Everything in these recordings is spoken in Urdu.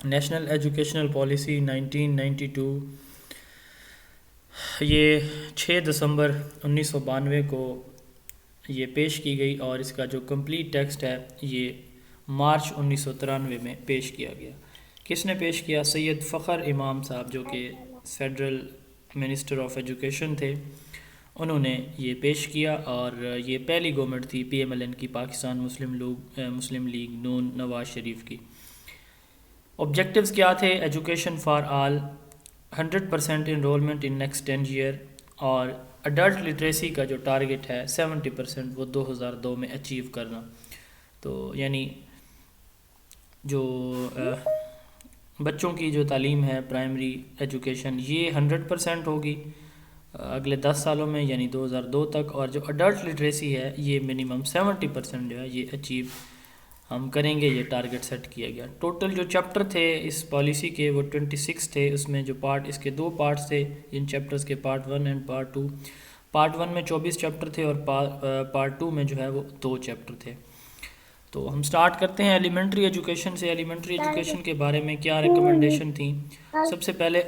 نیشنل ایجوکیشنل پالیسی 1992 یہ 6 دسمبر 1992 کو یہ پیش کی گئی، اور اس کا جو کمپلیٹ ٹیکسٹ ہے یہ مارچ 1993 میں پیش کیا گیا۔ کس نے پیش کیا؟ سید فخر امام صاحب، جو کہ فیڈرل منسٹر آف ایجوکیشن تھے، انہوں نے یہ پیش کیا، اور یہ پہلی گورنمنٹ تھی پی ایم ایل این کی، پاکستان مسلم لیگ نون نواز شریف کی۔ آبجیکٹیوز کیا تھے؟ Education for all, 100% enrolment in next 10 year, اور اڈلٹ لٹریسی کا جو ٹارگٹ ہے 70% وہ 2002 میں اچیو کرنا۔ تو یعنی جو بچوں کی جو تعلیم ہے پرائمری ایجوکیشن یہ 100% ہوگی اگلے 10 سالوں میں، یعنی 2002 تک، اور جو اڈلٹ لٹریسی ہے یہ منیمم 70% جو ہے یہ اچیو ہم کریں گے، یہ ٹارگٹ سیٹ کیا گیا۔ ٹوٹل جو چیپٹر تھے اس پالیسی کے وہ 26 تھے، اس میں جو اس کے 2 پارٹس تھے ان چیپٹرز کے، پارٹ 1 اینڈ پارٹ 2۔ پارٹ 1 میں 24 چیپٹر تھے، اور پارٹ 2 میں جو ہے وہ 2 چیپٹر تھے۔ تو ہم سٹارٹ کرتے ہیں ایلیمنٹری ایجوکیشن سے۔ ایلیمنٹری ایجوکیشن کے بارے میں کیا ریکمنڈیشن تھیں؟ سب سے پہلے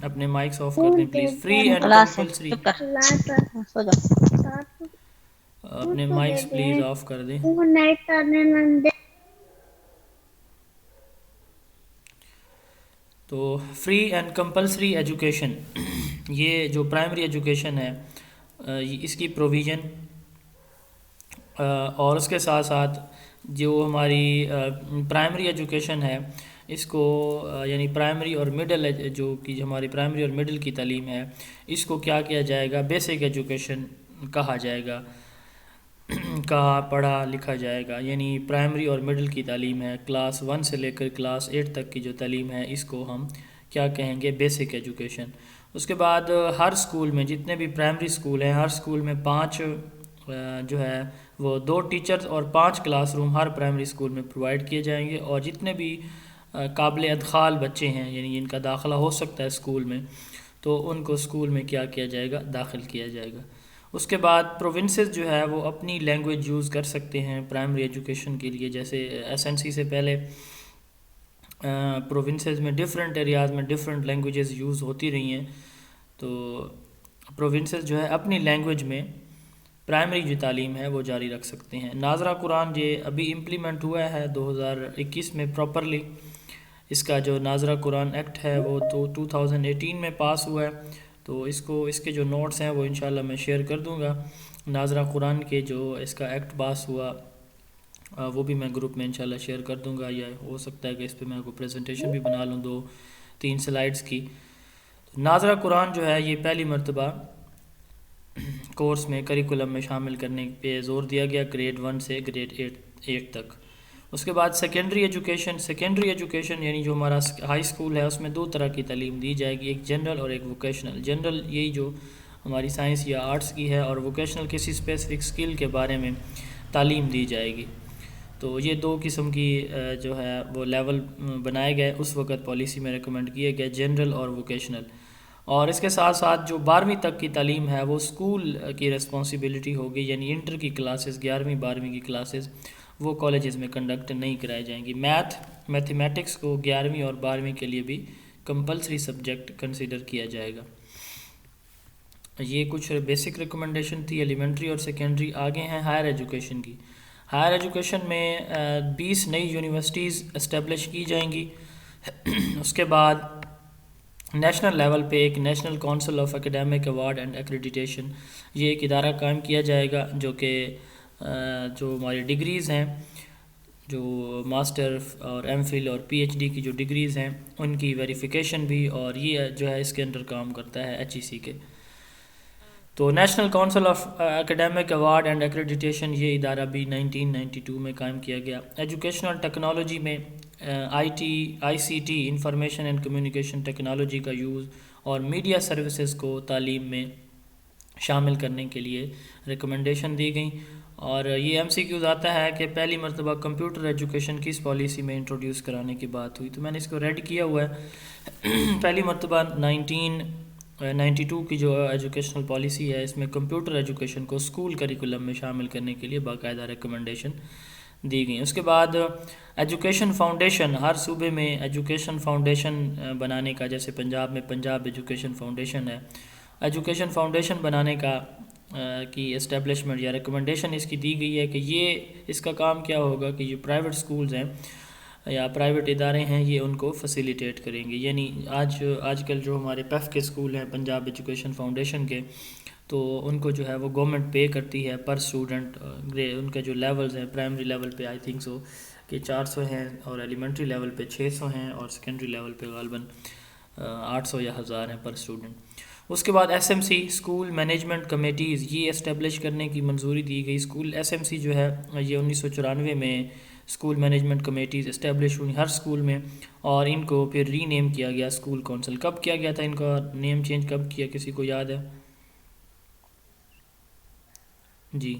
اپنے مائکس آف کر دیں پلیز، فری اینڈ کلاس ہے، کمپلسری، چپ کر، سو جا۔ اپنے مائکس پلیز آف کر دیں۔ تو فری اینڈ کمپلسری ایجوکیشن، یہ جو پرائمری ایجوکیشن ہے اس کی پروویژن، اور اس کے ساتھ ساتھ جو ہماری پرائمری ایجوکیشن ہے اس کو یعنی پرائمری اور مڈل، جو کہ ہماری پرائمری اور مڈل کی تعلیم ہے، اس کو کیا کیا جائے گا؟ بیسک ایجوکیشن کہا جائے گا، کہا پڑھا لکھا جائے گا۔ یعنی پرائمری اور مڈل کی تعلیم ہے، کلاس 1 سے لے کر کلاس 8 تک کی جو تعلیم ہے اس کو ہم کیا کہیں گے؟ Basic education. اس کے بعد ہر اسکول میں، جتنے بھی پرائمری اسکول ہیں، ہر اسکول میں 5 جو ہے وہ 2 ٹیچرز اور 5 کلاس روم ہر پرائمری اسکول میں پرووائڈ کیے جائیں گے، اور جتنے بھی قابل ادخال بچے ہیں، یعنی ان کا داخلہ ہو سکتا ہے اسکول میں، تو ان کو اسکول میں کیا کیا جائے گا؟ داخل کیا جائے گا۔ اس کے بعد پروونسز جو ہے وہ اپنی لینگویج یوز کر سکتے ہیں پرائمری ایجوکیشن کے لیے، جیسے ایس این سی سے پہلے پروونسز میں ڈفرینٹ ایریاز میں ڈفرینٹ لینگویجز یوز ہوتی رہی ہیں، تو پروونسز جو ہے اپنی لینگویج میں پرائمری جو تعلیم ہے وہ جاری رکھ سکتے ہیں۔ ناظرہ قرآن یہ ابھی امپلیمنٹ ہوا ہے 2021 میں پراپرلی، اس کا جو ناظرہ قرآن ایکٹ ہے وہ تو 2018 میں پاس ہوا ہے، تو اس کے جو نوٹس ہیں وہ انشاءاللہ میں شیئر کر دوں گا۔ ناظرہ قرآن کے جو اس کا ایکٹ پاس ہوا وہ بھی میں گروپ میں انشاءاللہ شیئر کر دوں گا، یا ہو سکتا ہے کہ اس پہ میں کوئی پریزنٹیشن بھی بنا لوں 2-3 سلائیڈز کی۔ ناظرہ قرآن جو ہے یہ پہلی مرتبہ کورس میں کریکولم میں شامل کرنے پہ زور دیا گیا، گریڈ 1 سے گریڈ 8 تک۔ اس کے بعد سیکنڈری ایجوکیشن یعنی جو ہمارا ہائی اسکول ہے اس میں 2 طرح کی تعلیم دی جائے گی، ایک جنرل اور ایک ووکیشنل۔ جنرل یہی جو ہماری سائنس یا آرٹس کی ہے، اور ووکیشنل کسی اسپیسیفک اسکل کے بارے میں تعلیم دی جائے گی۔ تو یہ 2 قسم کی جو ہے وہ لیول بنائے گئے اس وقت پالیسی میں ریکمنڈ کیے گئے، جنرل اور ووکیشنل۔ اور اس کے ساتھ ساتھ جو 12ویں تک کی تعلیم ہے وہ اسکول کی ریسپانسبلٹی ہوگی، یعنی انٹر کی کلاسز 11ویں 12ویں کی کلاسز وہ کالجز میں کنڈکٹ نہیں کرائی جائیں گی۔ میتھمیٹکس کو 11ویں اور 12ویں کے لیے بھی کمپلسری سبجیکٹ کنسیڈر کیا جائے گا۔ یہ کچھ بیسک ریکمنڈیشن تھی ایلیمنٹری اور سیکنڈری۔ آگے ہیں ہائر ایجوکیشن کی۔ ہائر ایجوکیشن میں 20 نئی یونیورسٹیز اسٹیبلش کی جائیں گی۔ اس کے بعد نیشنل لیول پہ ایک national council of academic award and accreditation, یہ ایک ادارہ قائم کیا جائے گا جو کہ جو ہماری ڈگریز ہیں، جو ماسٹر اور ایم فل اور پی ایچ ڈی کی جو ڈگریز ہیں ان کی ویریفیکیشن بھی، اور یہ جو ہے اس کے اندر کام کرتا ہے ایچ ای سی کے۔ تو national council of academic award and accreditation یہ ادارہ بھی 1992 میں قائم کیا گیا۔ ایجوکیشنل ٹیکنالوجی میں I C T information and communication technology کا یوز اور میڈیا سروسز کو تعلیم میں شامل کرنے کے لیے ریکمنڈیشن دی گئیں۔ اور یہ ایم سی کیوز آتا ہے کہ پہلی مرتبہ کمپیوٹر ایجوکیشن کس پالیسی میں انٹروڈیوس کرانے کی بات ہوئی، تو میں نے اس کو ریڈ کیا ہوا ہے۔ پہلی مرتبہ 1992 کی جو ایجوکیشنل پالیسی ہے اس میں کمپیوٹر ایجوکیشن کو اسکول کریکولم میں شامل کرنے کے لیے باقاعدہ ریکمنڈیشن دی گئی. اس کے بعد ایجوکیشن فاؤنڈیشن، ہر صوبے میں ایجوکیشن فاؤنڈیشن بنانے کا، جیسے پنجاب میں پنجاب ایجوکیشن فاؤنڈیشن ہے، ایجوکیشن فاؤنڈیشن بنانے کا کی اسٹیبلشمنٹ یا ریکمنڈیشن اس کی دی گئی ہے کہ یہ اس کا کام کیا ہوگا کہ یہ پرائیویٹ سکولز ہیں یا پرائیویٹ ادارے ہیں یہ ان کو فیسیلیٹیٹ کریں گے. یعنی آج کل جو ہمارے پیف کے سکول ہیں پنجاب ایجوکیشن فاؤنڈیشن کے، تو ان کو جو ہے وہ گورنمنٹ پے کرتی ہے پر اسٹوڈنٹ. ان کے جو لیولز ہیں پرائمری لیول پہ آئی تھنک سو کہ 400 ہیں، اور ایلیمنٹری لیول پہ 600 ہیں، اور سیکنڈری لیول پہ غالباً 800 یا 1000 ہیں پر اسٹوڈنٹ. اس کے بعد S M C school management committees یہ اسٹیبلش کرنے کی منظوری دی گئی. اسکول ایس ایم سی جو ہے یہ 1994 میں اسکول مینجمنٹ کمیٹیز اسٹیبلش ہوئی ہر اسکول میں، اور ان کو پھر ری نیم کیا گیا اسکول کونسل. کب کیا گیا تھا ان کا نیم چینج، کب کیا، کسی کو یاد ہے؟ جی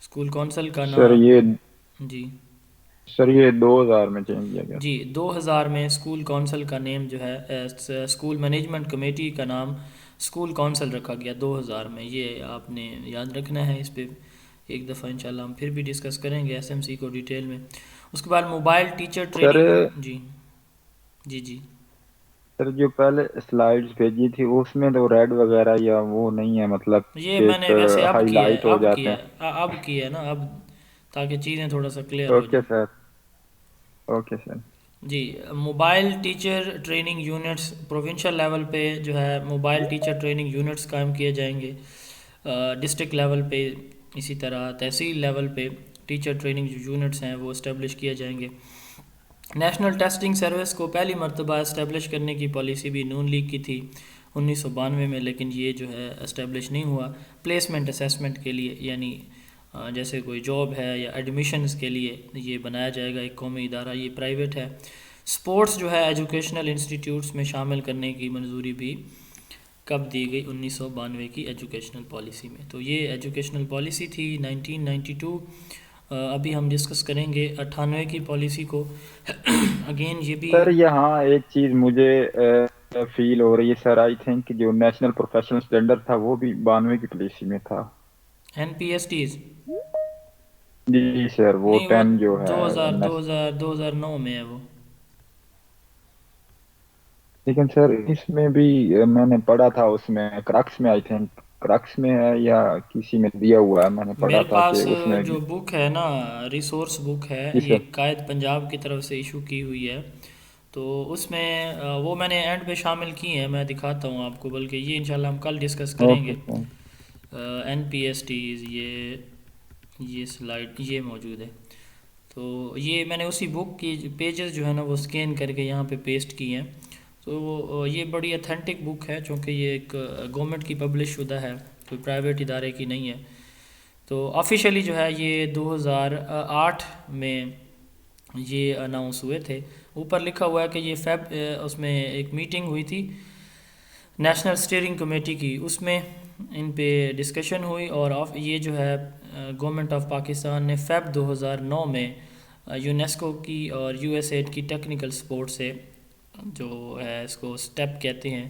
اسکول کونسل کا سر نام. یہ جی سر یہ 2000 میں چینج کیا گیا. جی 2000 میں اسکول کونسل کا نیم جو ہے اسکول مینجمنٹ کمیٹی کا نام اسکول کونسل رکھا گیا 2000 میں. یہ آپ نے یاد رکھنا ہے، اس پہ ایک دفعہ انشاءاللہ ہم پھر بھی ڈسکس کریں گے ایس ایم سی کو ڈیٹیل میں. اس کے بعد موبائل ٹیچر سر ٹریننگ. جی جی جی سر جو پہلے سلائیڈز بھیجی تھی اس میں تو ریڈ وغیرہ یا وہ نہیں ہے، مطلب یہ کہ میں ایک نے ویسے اب ہائی کیا ہے، لائٹ ہو اب جاتے کیا ہیں. ہے اب کیا ہے نا، اب تاکہ چیزیں تھوڑا سا کلیئر ہو اوکے جائیں. Sir, okay sir. جی mobile teacher training units provincial level پہ جو ہے موبائل ٹیچر ٹریننگ یونٹس قائم کیے جائیں گے. ڈسٹرکٹ لیول پہ اسی طرح تحصیل لیول پہ ٹیچر ٹریننگ جو یونٹس ہیں وہ اسٹیبلش کیے جائیں گے. نیشنل ٹیسٹنگ سروس کو پہلی مرتبہ اسٹیبلش کرنے کی پالیسی بھی نون لیگ کی تھی 1992 میں، لیکن یہ جو ہے اسٹیبلش نہیں ہوا. پلیسمنٹ اسیسمنٹ کے لیے، یعنی جیسے کوئی جاب ہے یا ایڈمیشنز کے لیے یہ بنایا جائے گا ایک قومی ادارہ، یہ پرائیویٹ ہے. سپورٹس جو ہے ایجوکیشنل انسٹیٹیوٹس میں شامل کرنے کی منظوری بھی کب دی گئی؟ 1992 کی ایجوکیشنل پالیسی میں. تو یہ ایجوکیشنل پالیسی تھی 1992. ابھی ہم ڈسکس کریں گے 98 کی پالیسی کو. اگین یہ بھی سر یہاں ایک چیز مجھے فیل ہو رہی ہے سر، آئی تھنک جو نیشنل پروفیشنل اسٹینڈرڈ تھا وہ بھی 92 کی پالیسی میں تھا. این پی ایس ٹیز جی سر، وہ نہیں، وہ 10 جو ہے 2009 میں ہے وہ. لیکن سر اس میں بھی میں نے پڑھا تھا، اس میں کرکس میں آئی تھنک کرکس میں ہے یا کسی میں دیا ہوا ہے، میں نے پڑھا میرے تھا کہ پاس اس میں. جو بک ہے نا، ریسورس بک ہے، جی یہ سر. قائد پنجاب کی طرف سے ایشو کی ہوئی ہے. تو اس میں وہ میں نے اینڈ پہ شامل کی ہیں، میں دکھاتا ہوں آپ کو، بلکہ یہ انشاءاللہ ہم کل ڈسکس کریں اوکے گے. سر. این پی ایس ٹیز یہ سلائڈ یہ موجود ہے. تو یہ میں نے اسی بک کی پیجز جو ہے نا وہ اسکین کر کے یہاں پہ پیسٹ کی ہیں. تو یہ بڑی اتھینٹک بک ہے، چونکہ یہ ایک گورنمنٹ کی پبلش شدہ ہے، کوئی پرائیویٹ ادارے کی نہیں ہے. تو آفیشیلی جو ہے یہ 2008 میں یہ اناؤنس ہوئے تھے. اوپر لکھا ہوا ہے کہ یہ اس میں ایک میٹنگ ہوئی تھی نیشنل اسٹیئرنگ کمیٹی کی، اس میں ان پہ ڈسکشن ہوئی، اور یہ جو ہے گورنمنٹ آف پاکستان نے فیب 2009 میں یونیسکو کی اور یو ایس ایڈ کی ٹیکنیکل سپورٹ سے جو ہے اس کو اسٹیپ کہتے ہیں،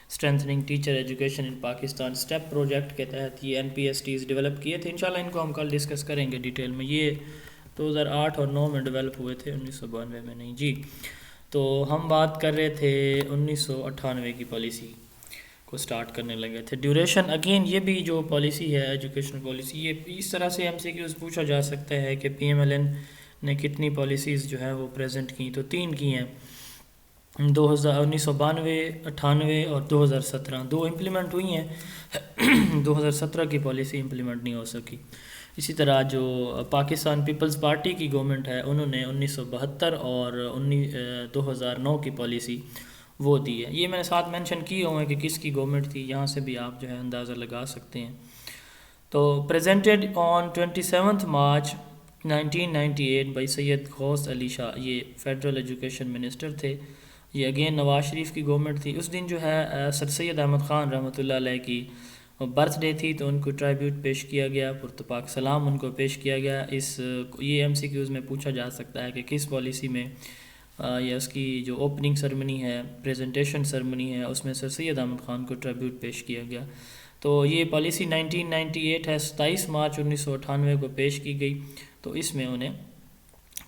strengthening teacher education in Pakistan STEP project کے تحت یہ N P S Ts develop کیے تھے. انشاءاللہ ان کو ہم کل ڈسکس کریں گے ڈیٹیل میں. یہ 2008 اور 9 میں ڈیولپ ہوئے تھے، 1992 میں نہیں. جی تو ہم بات کر رہے تھے 1998 کی پالیسی کو سٹارٹ کرنے لگے تھے. ڈیوریشن اگین یہ بھی جو پالیسی ہے ایجوکیشن پالیسی، یہ اس طرح سے ایم سی کیوز پوچھا جا سکتا ہے کہ پی ایم ایل این نے کتنی پالیسیز جو ہے وہ پریزنٹ کی. تو 3 کی ہیں، 1992، 98 اور 2017. 2 امپلیمنٹ ہوئی ہیں، 2017 کی پالیسی امپلیمنٹ نہیں ہو سکی. اسی طرح جو پاکستان پیپلز پارٹی کی گورنمنٹ ہے انہوں نے 1972 اور 2009 کی پالیسی وہ دی ہے. یہ میں نے ساتھ مینشن کیے ہوئے ہیں کہ کس کی گورنمنٹ تھی، یہاں سے بھی آپ جو ہے اندازہ لگا سکتے ہیں. تو پریزنٹڈ آن 27 مارچ 1998 بائی سید غوث علی شاہ، یہ فیڈرل ایجوکیشن منسٹر تھے. یہ اگین نواز شریف کی گورنمنٹ تھی. اس دن جو ہے سر سید احمد خان رحمۃ اللہ علیہ کی برتھ ڈے تھی، تو ان کو ٹرائیبیوٹ پیش کیا گیا، پرتپاک سلام ان کو پیش کیا گیا. یہ ایم سی کیوز میں پوچھا جا سکتا ہے کہ کس پالیسی میں یا اس کی جو اوپننگ سرمنی ہے، پریزنٹیشن سرمنی ہے، اس میں سر سید احمد خان کو ٹرائیبیوٹ پیش کیا گیا. تو یہ پالیسی 1998 ہے، 27 مارچ 1998 کو پیش کی گئی، تو اس میں انہیں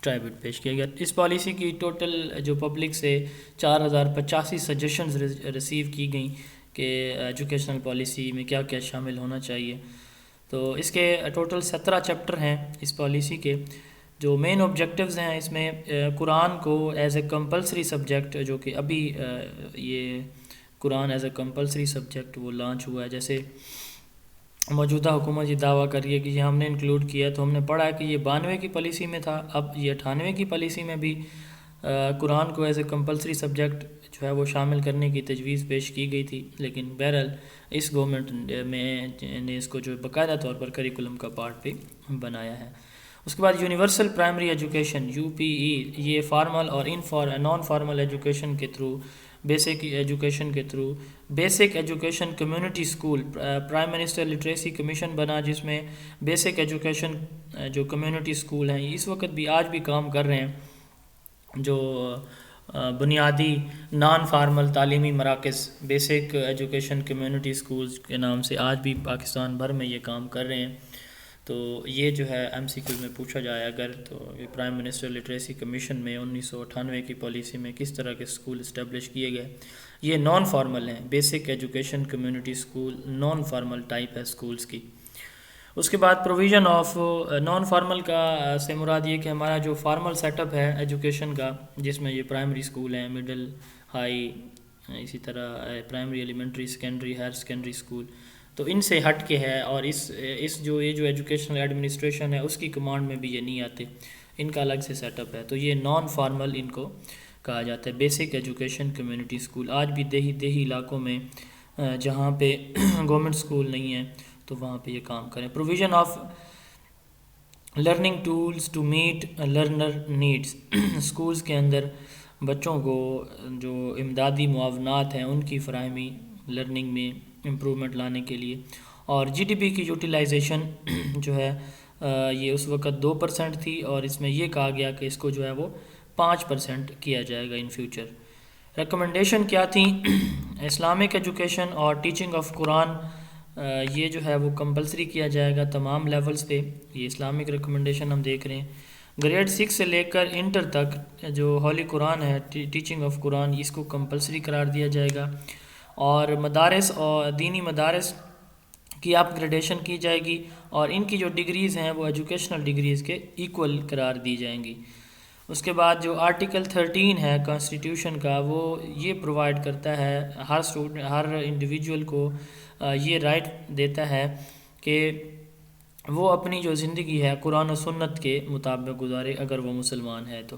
ٹرائبٹ پیش کیا گیا۔ اس پالیسی کی ٹوٹل جو پبلک سے 4085 سجیشنز ریسیو کی گئیں کہ ایجوکیشنل پالیسی میں کیا کیا شامل ہونا چاہیے۔ تو اس کے ٹوٹل 17 چیپٹر ہیں اس پالیسی کے۔ جو مین آبجیکٹیوز ہیں اس میں قرآن کو ایز اے کمپلسری سبجیکٹ، جو کہ ابھی یہ قرآن ایز اے کمپلسری سبجیکٹ وہ لانچ ہوا ہے، جیسے موجودہ حکومت یہ دعویٰ کر رہی ہے کہ یہ ہم نے انکلوڈ کیا ہے، تو ہم نے پڑھا ہے کہ یہ 92 کی پالیسی میں تھا، اب یہ 98 کی پالیسی میں بھی قرآن کو ایز اے کمپلسری سبجیکٹ جو ہے وہ شامل کرنے کی تجویز پیش کی گئی تھی، لیکن بہرحال اس گورنمنٹ میں نے اس کو جو باقاعدہ طور پر کریکولم کا پارٹ بھی بنایا ہے۔ اس کے بعد یونیورسل پرائمری ایجوکیشن UPE، یہ فارمل اور نان فارمل ایجوکیشن کے تھرو، بیسک ایجوکیشن کے through basic education community school, prime minister literacy commission بنا جس میں بیسک ایجوکیشن جو کمیونٹی اسکول ہیں اس وقت بھی آج بھی کام کر رہے ہیں، جو بنیادی نان فارمل تعلیمی مراکز بیسک ایجوکیشن کمیونٹی اسکولز کے نام سے آج بھی پاکستان بھر میں یہ کام کر رہے ہیں۔ تو یہ جو ہے MCQ میں پوچھا جائے اگر، تو یہ پرائم منسٹر لٹریسی کمیشن میں 1998 کی پالیسی میں کس طرح کے اسکول اسٹیبلش کیے گئے، یہ نان فارمل ہیں، basic education community school non formal type ہے اسکولز کی۔ اس کے بعد پروویژن آف نان فارمل کا سے مراد یہ کہ ہمارا جو فارمل سیٹ اپ ہے ایجوکیشن کا، جس میں یہ پرائمری اسکول ہیں، مڈل، ہائی، اسی طرح primary, elementary, secondary, higher secondary school, تو ان سے ہٹ کے ہے، اور اس جو یہ جو ایجوکیشنل ایڈمنسٹریشن ہے اس کی کمانڈ میں بھی یہ نہیں آتے، ان کا الگ سے سیٹ اپ ہے، تو یہ نان فارمل ان کو کہا جاتا ہے، بیسک ایجوکیشن کمیونٹی اسکول۔ آج بھی دیہی علاقوں میں جہاں پہ گورنمنٹ اسکول نہیں ہیں تو وہاں پہ یہ کام کریں۔ Provision of learning tools to meet learner needs, schools کے اندر بچوں کو جو امدادی معاونات ہیں ان کی فراہمی لرننگ میں امپرومنٹ لانے کے لیے، اور GDP کی یوٹیلائزیشن جو ہے یہ اس وقت 2% تھی، اور اس میں یہ کہا گیا کہ اس کو جو ہے وہ 5% کیا جائے گا ان فیوچر۔ ریکمنڈیشن کیا تھیں؟ اسلامک ایجوکیشن اور ٹیچنگ آف قرآن یہ جو ہے وہ کمپلسری کیا جائے گا تمام لیولز پہ، یہ اسلامک ریکمنڈیشن ہم دیکھ رہے ہیں۔ گریڈ 6 سے لے کر انٹر تک جو ہولی قرآن ہے، ٹیچنگ آف قرآن، اس کو کمپلسری قرار دیا جائے گا، اور مدارس اور دینی مدارس کی اپ گریڈیشن کی جائے گی، اور ان کی جو ڈگریز ہیں وہ ایجوکیشنل ڈگریز کے ایکول قرار دی جائیں گی۔ اس کے بعد جو آرٹیکل 13 ہے کانسٹیٹیوشن کا، وہ یہ پرووائڈ کرتا ہے ہر انڈیویجول کو یہ رائٹ دیتا ہے کہ وہ اپنی جو زندگی ہے قرآن و سنت کے مطابق گزارے اگر وہ مسلمان ہے، تو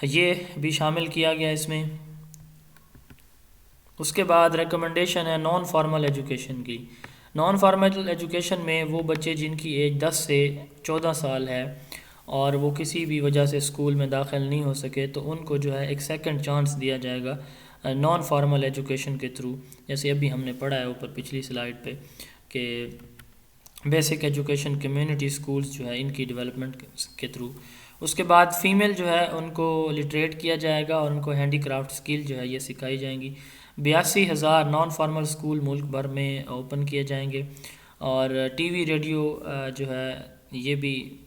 یہ بھی شامل کیا گیا اس میں۔ اس کے بعد ریکمنڈیشن ہے نان فارمل ایجوکیشن کی۔ نان فارمل ایجوکیشن میں وہ بچے جن کی ایج 10 سے 14 سال ہے اور وہ کسی بھی وجہ سے اسکول میں داخل نہیں ہو سکے، تو ان کو جو ہے ایک سیکنڈ چانس دیا جائے گا نان فارمل ایجوکیشن کے تھرو، جیسے ابھی ہم نے پڑھا ہے اوپر پچھلی سلائیڈ پہ کہ بیسک ایجوکیشن کمیونٹی اسکولز جو ہے ان کی ڈیولپمنٹ کے تھرو۔ اس کے بعد فیمیل جو ہے ان کو لٹریٹ کیا جائے گا اور ان کو ہینڈی کرافٹ اسکل جو ہے یہ سکھائی جائیں گی۔ 82,000 نان فارمل اسکول ملک بھر میں اوپن کیے جائیں گے، اور ٹی وی ریڈیو جو ہے یہ بھی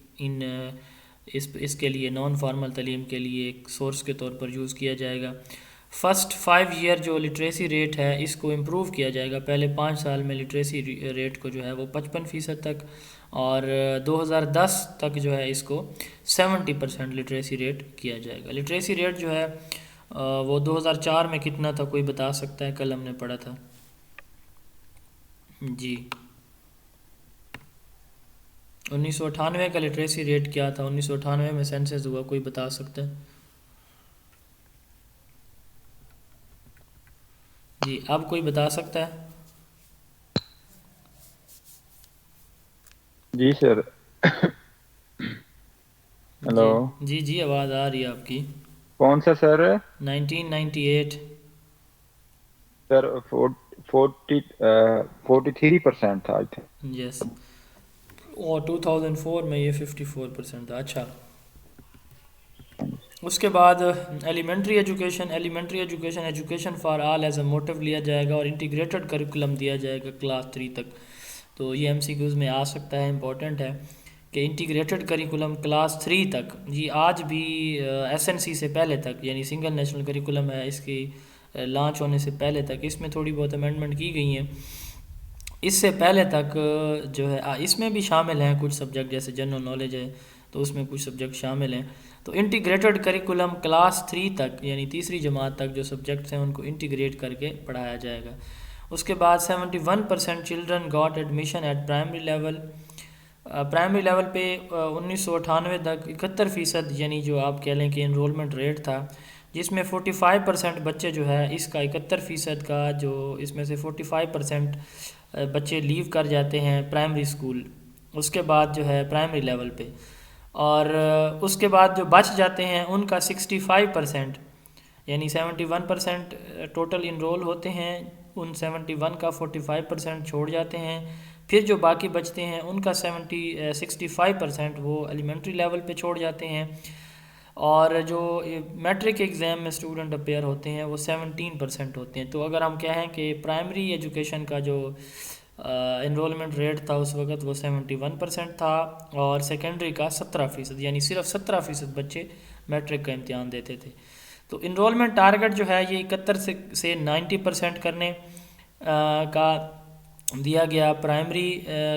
اس کے لیے نان فارمل تعلیم کے لیے ایک سورس کے طور پر یوز کیا جائے گا۔ فرسٹ 5 ایئر جو لٹریسی ریٹ ہے اس کو امپروو کیا جائے گا، پہلے 5 سال میں لٹریسی ریٹ کو جو ہے وہ 55% تک، اور 2010 تک جو ہے اس کو 70% لٹریسی ریٹ کیا جائے گا۔ لٹریسی ریٹ جو ہے وہ 2004 میں کتنا تھا، کوئی بتا سکتا ہے؟ کل ہم نے پڑھا تھا جی 1998 کا لٹریسی ریٹ کیا تھا؟ 1998 میں سینسس ہوا، کوئی بتا سکتا ہے؟ جی اب کوئی بتا سکتا ہے؟ جی سر، ہلو، جی آواز آ رہی ہے آپ کی۔ کون سا سر؟ 1998 سر 43% تھا آئی تھنک۔ یس، اور 2004 میں یہ 54% تھا۔ اچھا اس کے بعد elementary education education for all as a motto لیا جائے گا اور انٹیگریٹڈ کریکولم دیا جائے گا کلاس 3 تک. تو یہ ایم سی کیوز میں آ سکتا ہے, امپورٹنٹ ہے کہ انٹیگریٹڈ کریکولم کلاس 3 تک. یہ آج بھی ایس این سی سے پہلے تک, یعنی سنگل نیشنل کریکولم ہے, اس کی لانچ ہونے سے پہلے تک اس میں تھوڑی بہت امینڈمنٹ کی گئی ہیں. اس سے پہلے تک جو ہے اس میں بھی شامل ہیں کچھ سبجیکٹ, جیسے جنرل نالج ہے تو اس میں کچھ سبجیکٹ شامل ہیں. تو انٹیگریٹڈ کریکولم کلاس 3 تک, یعنی تیسری جماعت تک جو سبجیکٹس ہیں ان کو انٹیگریٹ کر کے پڑھایا جائے گا. اس کے بعد 71% children got admission at primary level. Primary level پہ 1998 تک 71%, یعنی جو آپ کہہ لیں کہ انرولمنٹ ریٹ تھا, جس میں 45% بچے جو ہے اس کا 71% کا جو اس میں سے 45% بچے لیو کر جاتے ہیں پرائمری اسکول, اس کے بعد جو ہے پرائمری لیول پہ. اور اس کے بعد جو بچ جاتے ہیں ان کا 65%, یعنی 71% ٹوٹل انرول ہوتے ہیں, ان 71 کا 45% چھوڑ جاتے ہیں. پھر جو باقی بچتے ہیں ان کا 65% وہ ایلیمنٹری لیول پہ چھوڑ جاتے ہیں. اور جو میٹرک ایگزام میں اسٹوڈنٹ اپیئر ہوتے ہیں وہ 17% ہوتے ہیں. تو اگر ہم کہیں کہ پرائمری ایجوکیشن کا جو انرولمنٹ ریٹ تھا اس وقت وہ 71% تھا, اور سیکنڈری کا 17%, یعنی صرف 17% بچے میٹرک کا امتحان دیتے تھے. تو انرولمنٹ ٹارگٹ جو ہے یہ 71 سے 90% کرنے کا دیا گیا پرائمری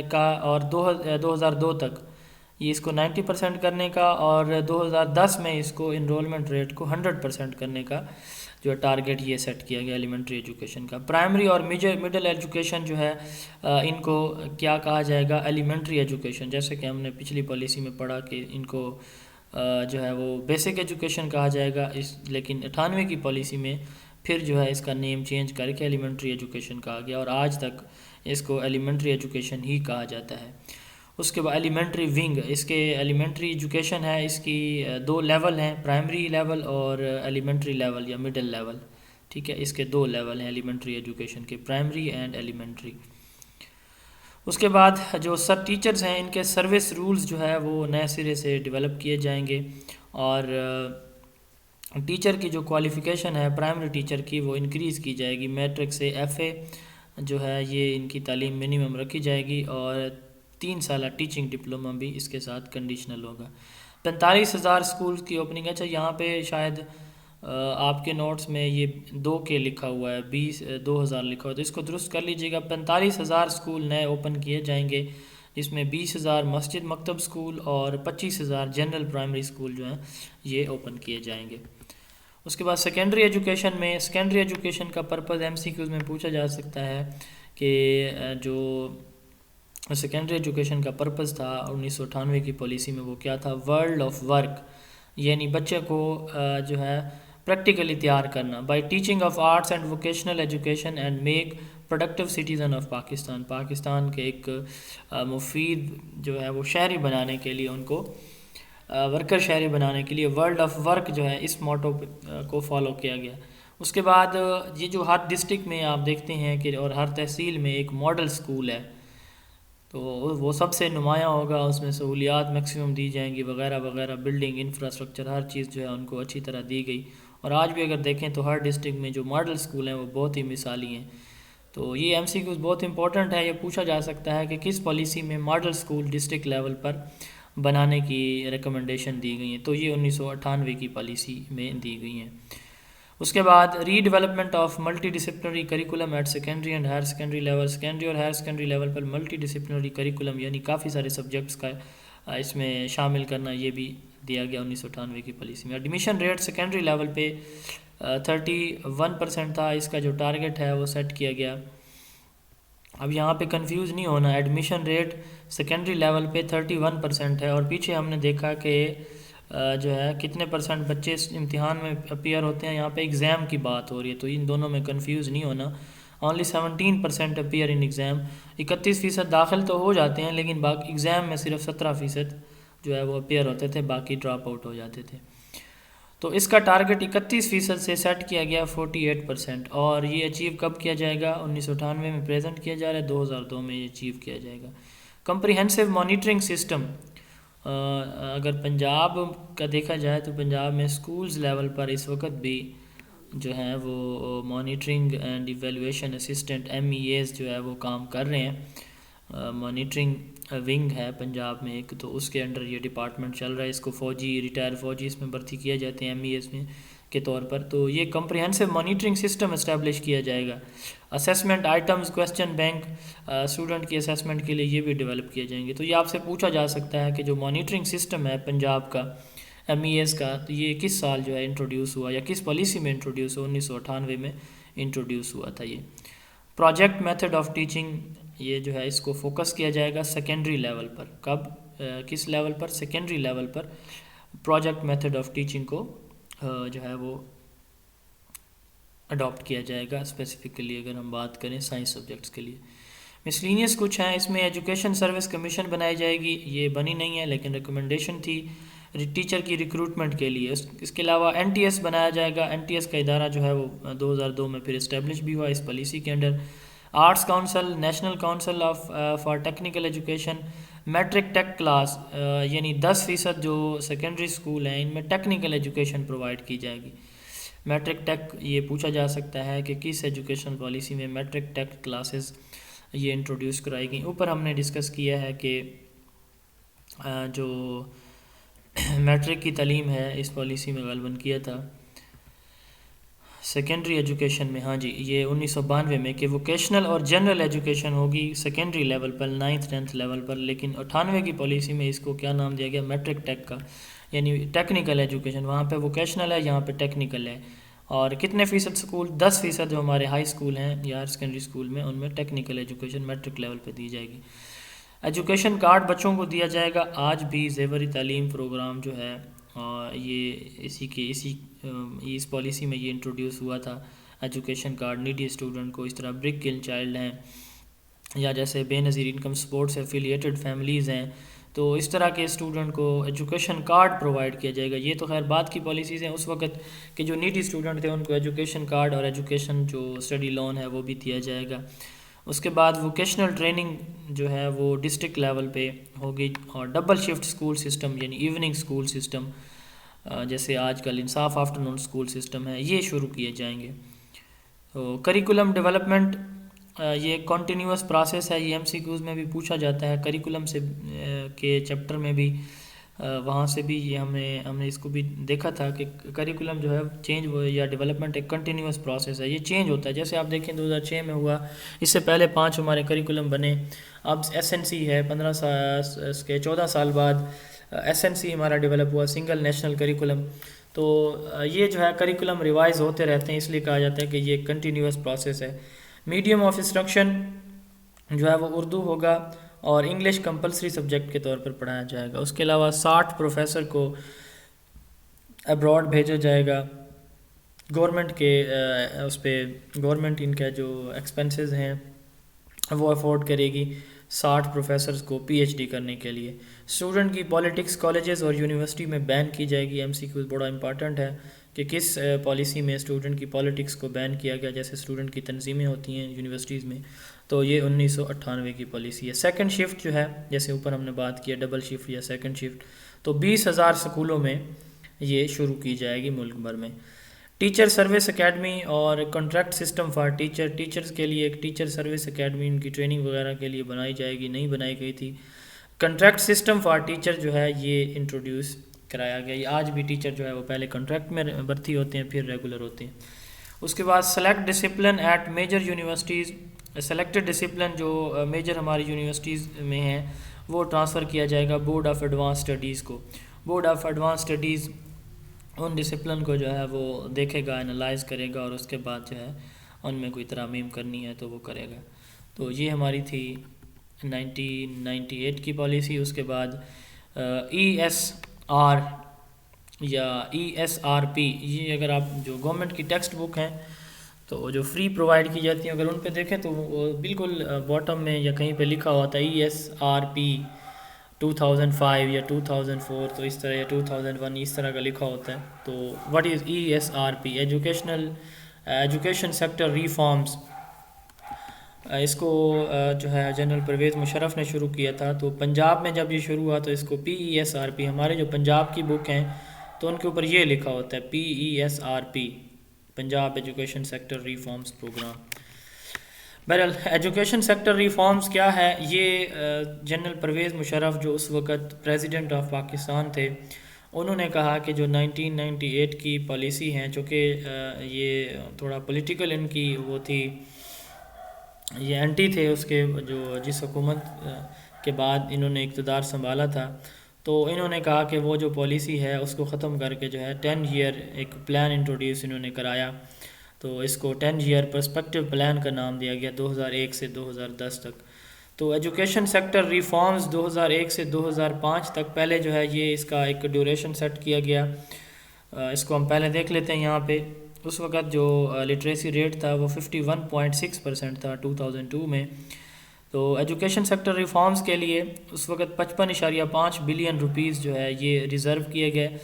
کا, اور 2002 تک یہ اس کو 90% کرنے کا, اور 2010 میں اس کو انرولمنٹ ریٹ کو 100% کرنے کا جو ٹارگٹ یہ سیٹ کیا گیا ایلیمنٹری ایجوکیشن کا. پرائمری اور مڈل ایجوکیشن جو ہے ان کو کیا کہا جائے گا, ایلیمنٹری ایجوکیشن, جیسے کہ ہم نے پچھلی پالیسی میں پڑھا کہ ان کو جو ہے وہ بیسک ایجوکیشن کہا جائے گا. لیکن 98 کی پالیسی میں پھر جو ہے اس کا نیم چینج کر کے ایلیمنٹری ایجوکیشن کہا گیا, اور آج تک اس کو ایلیمنٹری ایجوکیشن ہی کہا جاتا ہے. اس کے بعد ایلیمنٹری ونگ, اس کے ایلیمنٹری ایجوکیشن ہے, اس کی 2 لیول ہیں, پرائمری لیول اور ایلیمنٹری لیول یا مڈل لیول. ٹھیک ہے, اس کے 2 لیول ہیں ایلیمنٹری ایجوکیشن کے, پرائمری اینڈ ایلیمنٹری. اس کے بعد جو ٹیچرز ہیں ان کے سروس رولز جو ہے وہ نئے سرے سے ڈیولپ کیے جائیں گے, اور ٹیچر کی جو کوالیفیکیشن ہے پرائمری ٹیچر کی وہ انکریز کی جائے گی. میٹرک سے ایف اے جو ہے یہ ان کی تعلیم منیمم رکھی جائے گی, اور 3 سالہ ٹیچنگ ڈپلومہ بھی اس کے ساتھ کنڈیشنل ہوگا. 45,000 اسکول کی اوپننگ. اچھا, یہاں پہ شاید آپ کے نوٹس میں یہ 2 کے لکھا ہوا ہے, 20,000 لکھا ہوا ہے, تو اس کو درست کر لیجیے گا. 45,000 اسکول نئے اوپن کیے جائیں گے, جس میں 20,000 مسجد مکتب اسکول اور 25,000 جنرل پرائمری اسکول جو ہیں یہ اوپن کیے جائیں گے. اس کے بعد سیکنڈری ایجوکیشن میں, سیکنڈری ایجوکیشن کا پرپز ایم سی کیوز میں پوچھا جا سکتا ہے کہ جو سیکنڈری ایجوکیشن کا پرپز تھا 1998 کی پالیسی میں وہ کیا تھا, ورلڈ آف ورک, یعنی بچے کو جو ہے پریکٹیکلی تیار کرنا, by teaching of arts and vocational education and make productive citizen of Pakistan. Pakistan کے ایک مفید جو ہے وہ شہری بنانے کے لیے, ان کو ورکر شہری بنانے کے لیے ورلڈ آف ورک جو ہے اس موٹو کو فالو کیا گیا. اس کے بعد یہ جو ہر ڈسٹرکٹ میں آپ دیکھتے ہیں کہ اور ہر تحصیل میں ایک ماڈل سکول ہے, تو وہ سب سے نمایاں ہوگا, اس میں سہولیات میکسیمم دی جائیں گی وغیرہ وغیرہ, بلڈنگ انفراسٹرکچر ہر چیز جو ہے ان کو اچھی طرح دی گئی. اور آج بھی اگر دیکھیں تو ہر ڈسٹرکٹ میں جو ماڈل سکول ہیں وہ بہت ہی مثالی ہیں. تو یہ ایم سی کیوز بہت امپورٹنٹ ہے. یہ پوچھا جا سکتا ہے کہ کس پالیسی میں ماڈل سکول ڈسٹرکٹ لیول پر بنانے کی ریکمنڈیشن دی گئی ہیں, تو یہ 1998 کی پالیسی میں دی گئی ہیں. اس کے بعد redevelopment of multidisciplinary curriculum at secondary and higher secondary level. Secondary اور ہائر سیکنڈری لیول پر ملٹی ڈسپلنری کریکولم یعنی کافی سارے سبجیکٹس کا اس میں شامل کرنا, یہ بھی دیا گیا 1998 کی پالیسی میں. ایڈمیشن ریٹ سیکنڈری لیول پہ 31% تھا, اس کا جو ٹارگٹ ہے وہ سیٹ کیا گیا. اب یہاں پہ کنفیوز نہیں ہونا, ایڈمیشن ریٹ سیکنڈری لیول پہ 31% ہے, اور پیچھے ہم نے دیکھا کہ جو ہے کتنے پرسنٹ بچے اس امتحان میں اپیئر ہوتے ہیں. یہاں پہ ایگزام کی بات ہو رہی ہے, تو ان دونوں میں کنفیوز نہیں ہونا. Only 17% appear in exam. 31% داخل تو ہو جاتے ہیں, لیکن باقی ایگزام میں صرف 17% جو ہے وہ اپیئر ہوتے تھے, باقی ڈراپ آؤٹ ہو جاتے تھے. تو اس کا ٹارگٹ 31% سے سیٹ کیا گیا 48%, اور یہ اچیو کب کیا جائے گا, 1998 میں پریزنٹ کیا جا رہا ہے, 2002 میں یہ اچیو کیا جائے گا. کمپریہنسو مانیٹرنگ سسٹم, اگر پنجاب کا دیکھا جائے تو پنجاب میں سکولز لیول پر اس وقت بھی جو ہیں وہ monitoring and evaluation assistant MEAs جو ہے وہ کام کر رہے ہیں. مانیٹرنگ ونگ ہے پنجاب میں ایک، تو اس کے انڈر یہ ڈپارٹمنٹ چل رہا ہے. اس کو فوجی ریٹائر فوجی اس میں بھرتی کیا جاتے ہیں MEAs میں کے طور پر. تو یہ کمپریہنسو مانیٹرنگ سسٹم اسٹیبلش کیا جائے گا. Assessment items question bank student کی اسیسمنٹ کے لیے یہ بھی ڈیولپ کیے جائیں گے. تو یہ آپ سے پوچھا جا سکتا ہے کہ جو مانیٹرنگ سسٹم ہے پنجاب کا MEAs کا، تو یہ کس سال جو ہے انٹروڈیوس ہوا یا کس پالیسی میں انٹروڈیوس ہوا؟ 1998 میں انٹروڈیوس ہوا تھا. یہ پروجیکٹ میتھڈ آف ٹیچنگ، یہ جو ہے اس کو فوکس کیا جائے گا سیکنڈری لیول پر. کب کس level per? Secondary level per project method of teaching کو جو ہے وہ اڈاپٹ کیا جائے گا اسپیسیفکلی اگر ہم بات کریں سائنس سبجیکٹس کے لیے. مسلینیس کچھ ہیں اس میں. ایجوکیشن سروس کمیشن بنائی جائے گی، یہ بنی نہیں ہے لیکن ریکمنڈیشن تھی ٹیچر کی ریکروٹمنٹ کے لیے. اس کے علاوہ NTS بنایا جائے گا. NTS کا ادارہ جو ہے وہ 2002 میں پھر اسٹیبلش بھی ہوا اس پالیسی کے under. Arts council, national council for technical education, matric tech class, یعنی 10% جو سیکنڈری اسکول ہیں ان میں ٹیکنیکل ایجوکیشن پرووائڈ کی جائے گی. میٹرک ٹیک یہ پوچھا جا سکتا ہے کہ کس ایجوکیشن پالیسی میں میٹرک ٹیک کلاسز یہ انٹروڈیوس کرائی گئی. اوپر ہم نے ڈسکس کیا ہے کہ جو میٹرک کی تعلیم ہے اس پالیسی میں غالباً کیا تھا سیکنڈری ایجوکیشن میں. ہاں جی، یہ 1992 میں کہ ووکیشنل اور جنرل ایجوکیشن ہوگی سیکنڈری لیول پر 9th 10th لیول پر. لیکن 98 کی پالیسی میں اس کو کیا نام دیا گیا؟ میٹرک ٹیک کا، یعنی ٹیکنیکل ایجوکیشن. وہاں پہ ووکیشنل ہے، یہاں پہ ٹیکنیکل ہے. اور کتنے فیصد اسکول؟ 10% جو ہمارے ہائی اسکول ہیں یا سیکنڈری اسکول میں ان میں ٹیکنیکل ایجوکیشن میٹرک لیول پہ دی جائے گی. ایجوکیشن کارڈ بچوں کو دیا جائے گا. آج بھی زیوری تعلیم پروگرام جو ہے یہ اس پالیسی میں یہ انٹروڈیوس ہوا تھا. ایجوکیشن کارڈ نیڈی اسٹوڈنٹ کو، اس طرح برک کل چائلڈ ہیں یا جیسے بے نظیر انکم سپورٹ سے افیلیٹڈ فیملیز ہیں، تو اس طرح کے اسٹوڈنٹ کو ایجوکیشن کارڈ پرووائڈ کیا جائے گا. یہ تو خیر بعد کی پالیسیز ہیں. اس وقت کہ جو نیڈی اسٹوڈنٹ تھے ان کو ایجوکیشن کارڈ اور ایجوکیشن جو اسٹڈی لون ہے وہ بھی دیا جائے گا. اس کے بعد ووکیشنل ٹریننگ جو ہے وہ ڈسٹرکٹ لیول پہ ہوگی. اور ڈبل شفٹ اسکول سسٹم یعنی ایوننگ اسکول سسٹم، جیسے آج کل انصاف آفٹر نون اسکول سسٹم ہے، یہ شروع کیے جائیں گے. تو کریکولم ڈیولپمنٹ یہ کنٹینیوس پروسیس ہے. یہ MCQs میں بھی پوچھا جاتا ہے کریکولم سے کے چیپٹر میں بھی. وہاں سے بھی یہ ہم نے اس کو بھی دیکھا تھا کہ کریکولم جو ہے چینج یا ڈیولپمنٹ ایک کنٹینیوس پروسیس ہے، یہ چینج ہوتا ہے. جیسے آپ دیکھیں 2006 میں ہوا، اس سے پہلے 5 ہمارے کریکولم بنے. اب SNC ہے 15 سال کے 14 سال بعد SNC ہمارا ڈیولپ ہوا، سنگل نیشنل کریکولم. تو یہ جو ہے کریکولم ریوائز ہوتے رہتے ہیں، اس لیے کہا جاتا ہے کہ یہ کنٹینیوس پروسیس ہے. میڈیم آف انسٹرکشن جو ہے وہ اردو ہوگا اور انگلش کمپلسری سبجیکٹ کے طور پر پڑھایا جائے گا. اس کے علاوہ 60 پروفیسر کو ابراڈ بھیجا جائے گا. گورنمنٹ کے اس پہ گورنمنٹ ان کا جو ایکسپنسز ہیں وہ افورڈ کرے گی 60 پروفیسرز کو PhD کرنے کے لیے. اسٹوڈنٹ کی پالیٹکس کالجز اور یونیورسٹی میں بین کی جائے گی. MCQ بڑا امپارٹنٹ ہے کہ کس پالیسی میں اسٹوڈنٹ کی پالیٹکس کو بین کیا گیا. جیسے اسٹوڈنٹ کی تنظیمیں ہوتی ہیں یونیورسٹیز میں، تو یہ 1998 کی پالیسی ہے. سیکنڈ شفٹ جو ہے جیسے اوپر ہم نے بات کیا ڈبل شفٹ یا سیکنڈ شفٹ، تو 20,000 سکولوں میں یہ شروع کی جائے گی ملک بھر میں. ٹیچر سروس اکیڈمی اور کنٹریکٹ سسٹم فار ٹیچرز کے لیے ایک ٹیچر سروس اکیڈمی ان کی ٹریننگ وغیرہ کے لیے بنائی جائے گی، نہیں بنائی گئی تھی. کنٹریکٹ سسٹم فار ٹیچر جو ہے یہ انٹروڈیوس کرایا گیا. یہ آج بھی ٹیچر جو ہے وہ پہلے کنٹریکٹ میں بھرتی ہوتے ہیں پھر ریگولر ہوتے ہیں. اس کے بعد select discipline at major universities. Selected discipline جو میجر ہماری یونیورسٹیز میں ہیں وہ ٹرانسفر کیا جائے گا بورڈ آف ایڈوانس اسٹڈیز کو. بورڈ آف ایڈوانس اسٹڈیز ان ڈسپلن کو جو ہے وہ دیکھے گا، انالائز کرے گا اور اس کے بعد جو ہے ان میں کوئی ترامیم کرنی ہے تو وہ کرے گا. تو یہ ہماری تھی 1998 کی پالیسی. اس کے بعد ESR یا ESRP، یہ اگر آپ جو گورنمنٹ کی ٹیکسٹ بک ہیں تو جو فری پرووائڈ کی جاتی ہیں اگر ان پہ دیکھیں تو وہ بالکل باٹم میں یا کہیں پہ لکھا ہوتا ہے ESRP 2005 یا 2004، تو اس طرح یا 2001 اس طرح کا لکھا ہوتا ہے. تو what is ESRP؟ Education sector reforms. اس کو جو ہے جنرل پرویز مشرف نے شروع کیا تھا. تو پنجاب میں جب یہ شروع ہوا تو اس کو PESRP، ہمارے جو پنجاب کی بک ہیں تو ان کے اوپر یہ لکھا ہوتا ہے PESRP، Punjab education sector reforms programme. بہرحال ایجوکیشن سیکٹر ریفارمز کیا ہے؟ یہ جنرل پرویز مشرف جو اس وقت پریزیڈنٹ آف پاکستان تھے، انہوں نے کہا کہ جو 1998 کی پالیسی ہیں، چونکہ یہ تھوڑا پولیٹیکل ان کی وہ تھی، یہ اینٹی تھے اس کے جو جس حکومت کے بعد انہوں نے اقتدار سنبھالا تھا، تو انہوں نے کہا کہ وہ جو پالیسی ہے اس کو ختم کر کے جو ہے 10 ایئر ایک پلان انٹروڈیوس انہوں نے کرایا. تو اس کو 10 ایئر پرسپیکٹیو پلان کا نام دیا گیا 2001 سے 2010 تک. تو ایجوکیشن سیکٹر ریفارمز 2001 سے 2005 تک پہلے جو ہے یہ اس کا ایک ڈیوریشن سیٹ کیا گیا. اس کو ہم پہلے دیکھ لیتے ہیں. یہاں پہ اس وقت جو لٹریسی ریٹ تھا وہ 51.6% تھا 2002 میں. تو ایجوکیشن سیکٹر ریفارمز کے لیے اس وقت 55.5 بلین روپیز جو ہے یہ ریزرو کیے گئے،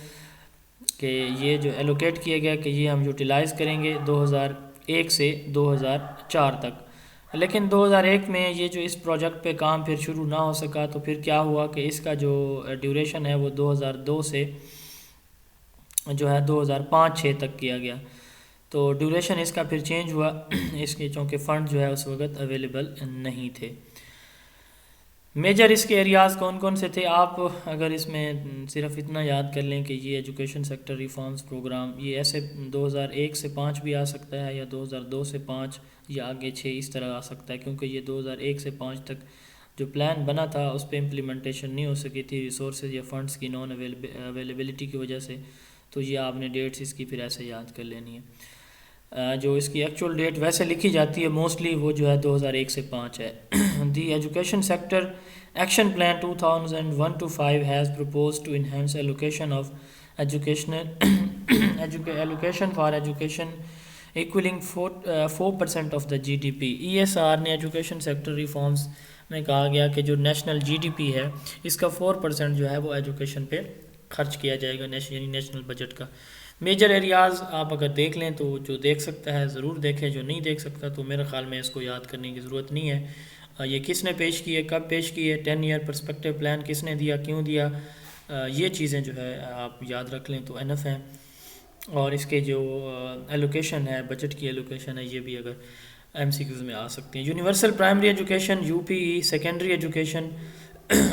کہ یہ جو ایلوکیٹ کیے گئے کہ یہ ہم یوٹیلائز کریں گے 2001 سے 2004 تک. لیکن 2001 میں یہ جو اس پروجیکٹ پہ کام پھر شروع نہ ہو سکا، تو پھر کیا ہوا کہ اس کا جو ڈیوریشن ہے وہ 2002 سے جو ہے 2005-6 تک کیا گیا. تو ڈیوریشن اس کا پھر چینج ہوا اس کے، چونکہ فنڈ جو ہے اس وقت اویلیبل نہیں تھے. میجر اس کے ایریاز کون کون سے تھے؟ آپ اگر اس میں صرف اتنا یاد کر لیں کہ یہ ایجوکیشن سیکٹر ریفارمز پروگرام یہ ایسے 2001 سے 5 بھی آ سکتا ہے، یا 2002 سے 5 یا آگے 6 اس طرح آ سکتا ہے، کیونکہ یہ 2001 سے 5 تک جو پلان بنا تھا اس پہ امپلیمنٹیشن نہیں ہو سکی تھی ریسورسز یا فنڈز کی نان اویلیبلٹی کی وجہ سے. تو یہ آپ نے ڈیٹس اس کی پھر ایسے یاد کر لینی ہے. جو اس کی ایکچوئل ڈیٹ ویسے لکھی جاتی ہے موسٹلی وہ جو ہے 2001 سے 5 ہے. The education sector action plan 2001-5 has propose to enhance allocation of allocation for education equalling 4% of the GDP. ESR نے ایجوکیشن سیکٹر ریفارمز میں کہا گیا کہ جو نیشنل GDP ہے اس کا 4% جو ہے وہ ایجوکیشن پہ خرچ کیا جائے گا، یعنی نیشنل بجٹ کا. میجر ایریاز آپ اگر دیکھ لیں تو جو دیکھ سکتا ہے ضرور دیکھیں، جو نہیں دیکھ سکتا تو میرے خیال میں اس کو یاد کرنے کی ضرورت نہیں ہے. یہ کس نے پیش کی ہے، کب پیش کی ہے، 10 ایئر پرسپیکٹیو پلان کس نے دیا، کیوں دیا، یہ چیزیں جو ہے آپ یاد رکھ لیں تو انف ہیں. اور اس کے جو ایلوکیشن ہے، بجٹ کی ایلوکیشن ہے، یہ بھی اگر MCQs میں آ سکتی ہیں. Universal primary education UPE، secondary education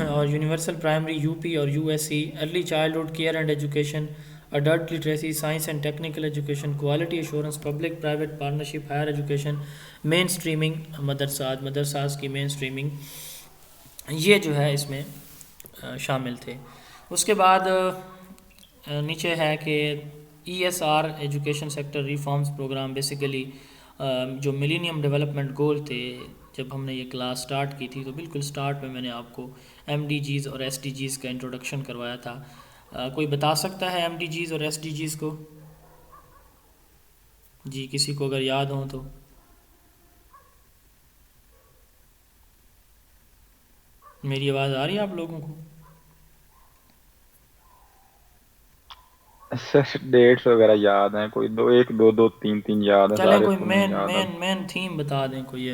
اور یونیورسل پرائمری UP اور USC، early childhood care and education, adult literacy, science and technical education, quality assurance, public private partnership, higher education, mainstreaming, مدرسات کی مین سٹریمنگ، یہ جو ہے اس میں شامل تھے. اس کے بعد نیچے ہے کہ ESR education sector reforms programme basically جو ملینیم ڈیولپمنٹ گول تھے. جب ہم نے یہ کلاس سٹارٹ کی تھی تو بالکل سٹارٹ میں نے آپ کو MDGs اور SDGs کا انٹروڈکشن کروایا تھا. کوئی بتا سکتا ہے MDGs اور SDGs کو؟ جی کسی کو اگر یاد ہوں تو. میری آواز آ رہی ہے آپ لوگوں کو؟ سر ڈیٹس وغیرہ یاد ہیں، کوئی 2 3 یاد ہیں. چلیں کوئی مین تھیم بتا دیں کوئی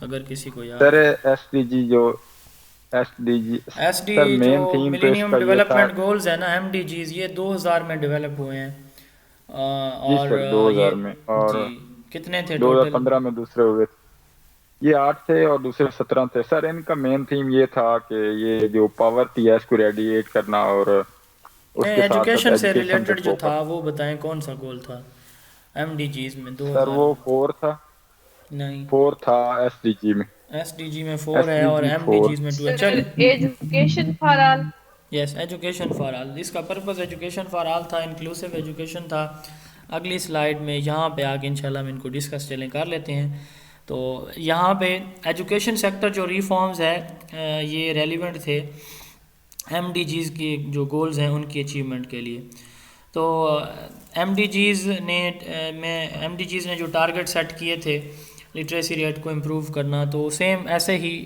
اگر کسی کو یاد. سر SDG جو sir main theme millennium development goals ہے نا، MDGs، یہ 2000 میں ڈیولپ ہوئے ہیں. اور 2000 میں، اور کتنے تھے 2015 میں دوسرے ہوئے تھے. یہ 8 تھے اور دوسرے 17 تھے. سر ان کا مین تھیم یہ تھا کہ یہ جو پاورٹی ہے اس کو ریڈیٹ کرنا، اور اس کے ساتھ ایجوکیشن سے ریلیٹڈ جو تھا وہ بتائیں کون سا گول تھا MDGs میں؟ 2000 سر وہ 4 تھا. نہیں 4 تھا SDG میں. SDG میں 4 ہے اور MDGs میں 2 ہے. چل education for all. Yes, education for all. اس کا پرپز ایجوکیشن فار آل تھا، انکلوسیو ایجوکیشن تھا. اگلی سلائیڈ میں یہاں پہ آگے انشاءاللہ ہم ان کو ڈسکس کر لیتے ہیں. تو یہاں پہ ایجوکیشن سیکٹر جو ریفارمز ہے یہ ریلیونٹ تھے MDGs کی جو گولز ہیں ان کی اچیومنٹ کے لیے. تو MDGs نے جو ٹارگٹ سیٹ کیے تھے لٹریسی ریٹ کو امپروو کرنا، تو سیم ایسے ہی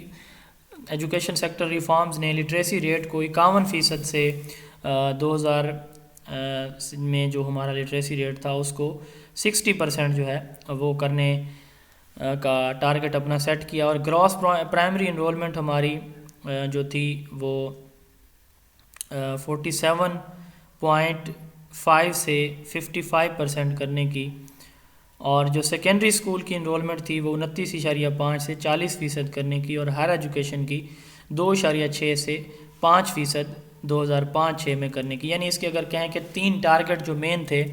ایجوکیشن سیکٹر ریفارمز نے لٹریسی ریٹ کو 51% سے 2000 میں جو ہمارا لٹریسی ریٹ تھا اس کو 60% جو ہے وہ کرنے کا ٹارگٹ اپنا سیٹ کیا، اور گراس پرائمری انرولمنٹ ہماری جو تھی وہ 47.5 سے 55% کرنے کی، اور جو سیکنڈری اسکول کی انرولمنٹ تھی وہ 29.5 سے 40% کرنے کی، اور ہائر ایجوکیشن کی 2.6 سے 5% 2005-6 میں کرنے کی. یعنی اس کے اگر کہیں کہ 3 ٹارگٹ جو مین تھے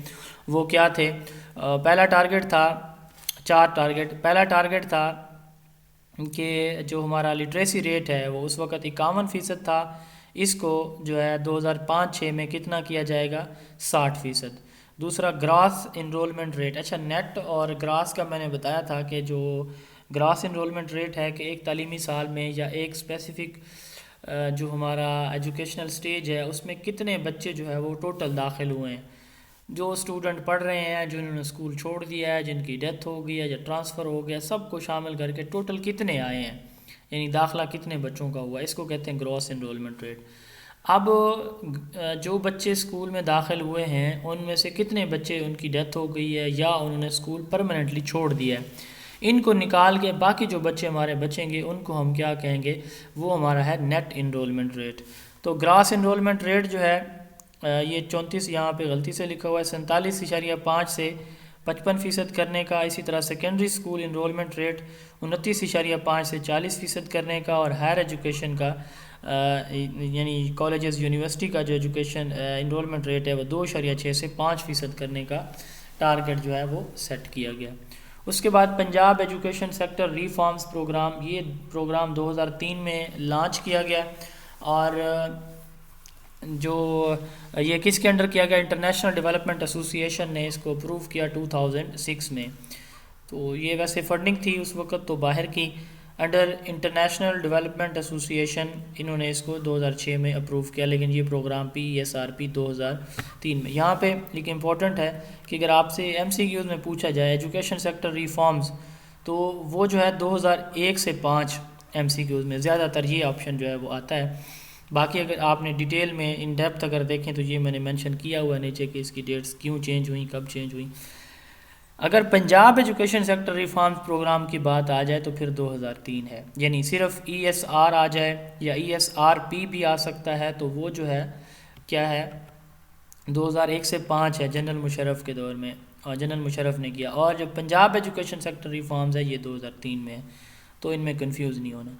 وہ کیا تھے. پہلا ٹارگٹ تھا 4 ٹارگٹ. پہلا ٹارگٹ تھا کہ جو ہمارا لٹریسی ریٹ ہے وہ اس وقت 51% تھا، اس کو جو ہے 2005-6 میں کتنا کیا جائے گا، 60%. دوسرا گراس انرولمنٹ ریٹ. اچھا نیٹ اور گراس کا میں نے بتایا تھا کہ جو گراس انرولمنٹ ریٹ ہے کہ ایک تعلیمی سال میں یا ایک اسپیسیفک جو ہمارا ایجوکیشنل سٹیج ہے اس میں کتنے بچے جو ہے وہ ٹوٹل داخل ہوئے ہیں، جو اسٹوڈنٹ پڑھ رہے ہیں، جنہوں نے اسکول چھوڑ دیا ہے، جن کی ڈیتھ ہو گئی ہے یا ٹرانسفر ہو گیا، سب کو شامل کر کے ٹوٹل کتنے آئے ہیں، یعنی داخلہ کتنے بچوں کا ہوا، اس کو کہتے ہیں گراس انرولمنٹ ریٹ. اب جو بچے اسکول میں داخل ہوئے ہیں ان میں سے کتنے بچے ان کی ڈیتھ ہو گئی ہے یا انہوں نے اسکول پرماننٹلی چھوڑ دیا ہے، ان کو نکال کے باقی جو بچے ہمارے بچیں گے ان کو ہم کیا کہیں گے، وہ ہمارا ہے نیٹ انرولمنٹ ریٹ. تو گراس انرولمنٹ ریٹ جو ہے یہ 34 یہاں پہ غلطی سے لکھا ہوا ہے، 47.5 سے 55% کرنے کا. اسی طرح سیکنڈری اسکول انرولمنٹ ریٹ 29.5 سے 40% کرنے کا، اور ہائر ایجوکیشن کا یعنی کالجز یونیورسٹی کا جو ایجوکیشن انرولمنٹ ریٹ ہے وہ 2.6 سے 5% کرنے کا ٹارگٹ جو ہے وہ سیٹ کیا گیا. اس کے بعد Punjab education sector reforms programme, یہ پروگرام 2003 میں لانچ کیا گیا، اور جو یہ کس کے انڈر کیا گیا، انٹرنیشنل ڈیولپمنٹ ایسوسی ایشن نے اس کو اپروو کیا 2006 میں. تو یہ ویسے فنڈنگ تھی اس وقت تو باہر کی، انڈر انٹرنیشنل ڈیولپمنٹ ایسوسی ایشن انہوں نے اس کو 2006 میں اپروو کیا، لیکن یہ پروگرام PESRP 2003 میں. یہاں پہ ایک امپورٹنٹ ہے کہ اگر آپ سے MCQs میں پوچھا جائے ایجوکیشن سیکٹر ریفارمز، تو وہ جو ہے 2001 سے 5 MCQs میں زیادہ تر یہ آپشن جو ہے وہ آتا ہے. باقی اگر آپ نے ڈیٹیل میں ان ڈیپتھ اگر دیکھیں تو یہ میں نے مینشن کیا ہوا ہے نیچے کہ اس کی ڈیٹس کیوں چینج ہوئیں، کب چینج ہوئیں. اگر Punjab education sector reforms programme کی بات آ جائے تو پھر 2003 ہے، یعنی صرف ESR آ جائے یا ESRP بھی آ سکتا ہے، تو وہ جو ہے کیا ہے 2001 سے 5 ہے جنرل مشرف کے دور میں، اور جنرل مشرف نے کیا. اور جو پنجاب ایجوکیشن سیکٹر ریفارمز ہے یہ 2003 میں ہے، تو ان میں کنفیوز نہیں ہونا.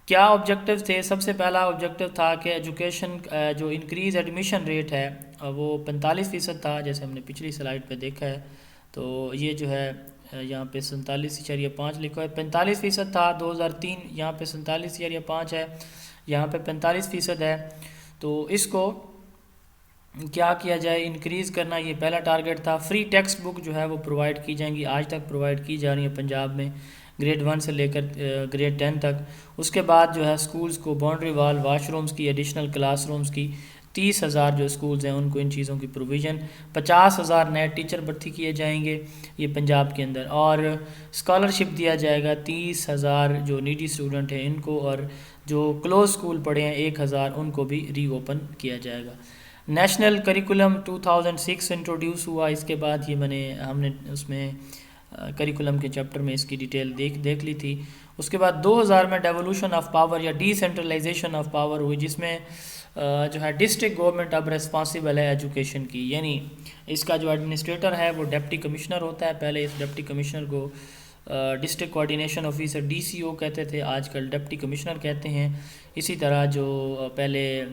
کیا آبجیکٹیو تھے؟ سب سے پہلا آبجیکٹیو تھا کہ ایجوکیشن جو انکریز ایڈمیشن ریٹ ہے وہ 45% تھا، جیسے ہم نے پچھلی سلائڈ پہ دیکھا ہے. تو یہ جو ہے یہاں پہ 47.5 لکھا ہے، 45% تھا 2003، یہاں پہ 47.5 ہے، یہاں پہ 45% ہے. تو اس کو کیا کیا جائے، انکریز کرنا، یہ پہلا ٹارگٹ تھا. فری ٹیکسٹ بک جو ہے وہ پرووائڈ کی جائیں گی، آج تک پرووائڈ کی جا رہی ہیں پنجاب میں گریڈ 1 سے لے کر گریڈ 10 تک. اس کے بعد جو ہے سکولز کو باؤنڈری وال، واش رومز کی، ایڈیشنل کلاس رومز کی 30,000 جو سکولز ہیں ان کو ان چیزوں کی پروویژن. 50,000 نئے ٹیچر بھرتی کیے جائیں گے یہ پنجاب کے اندر، اور اسکالرشپ دیا جائے گا 30,000 جو نیڈی اسٹوڈنٹ ہیں ان کو، اور جو کلوز اسکول پڑھے ہیں 1,000 ان کو بھی ری اوپن کیا جائے گا. نیشنل کریکولم 2006 انٹروڈیوس ہوا. اس کے بعد یہ ہم نے اس میں کریکولم کے چیپٹر میں اس کی ڈیٹیل دیکھ لی تھی. اس کے بعد 2000 میں ڈیولوشن آف پاور یا ڈی سینٹرلائزیشن آف پاور ہوئی، جس میں جو ہے ڈسٹرکٹ گورنمنٹ اب ریسپانسیبل ہے ایجوکیشن کی، یعنی اس کا جو ایڈمنسٹریٹر ہے وہ ڈپٹی کمشنر ہوتا ہے. پہلے اس ڈپٹی کمشنر کو ڈسٹرکٹ کوآرڈینیشن آفیسر DCO کہتے تھے، آج کل ڈپٹی کمشنر کہتے ہیں. اسی طرح جو پہلے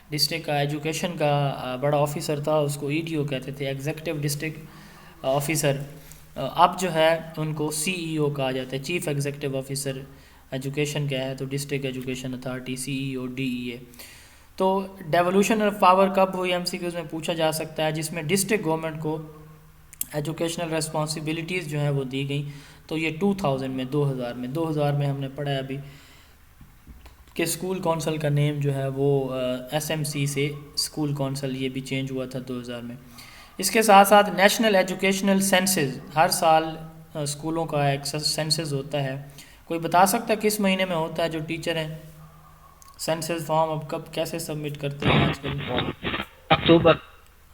ڈسٹرکٹ کا ایجوکیشن کا بڑا آفیسر تھا اس کو EDO کہتے تھے، ایگزیکٹو ڈسٹرکٹ آفیسر. اب جو ہے ان کو CEO کہا جاتا ہے، چیف ایگزیکٹو آفیسر ایجوکیشن کیا ہے تو district education authority CEO DEA. تو ڈیولوشن آف پاور کب ہوئی MCQs میں پوچھا جا سکتا ہے، جس میں ڈسٹرکٹ گورنمنٹ کو ایجوکیشنل ریسپانسبلٹیز جو ہیں وہ دی گئیں. تو یہ 2000 میں 2000 میں ہم نے پڑھا ہے ابھی کہ اسکول کونسل کا نیم جو ہے وہ SMC سے اسکول کونسل یہ بھی چینج ہوا تھا 2000 میں. اس کے ساتھ ساتھ نیشنل ایجوکیشنل سینسز، ہر سال اسکولوں کا ایک سینسز ہوتا ہے. کوئی بتا سکتا ہے کس مہینے میں ہوتا ہے جو ٹیچر ہیں؟ سینسز فارم اب کب کیسے سبمٹ کرتے ہیں آج کل؟ اکتوبر.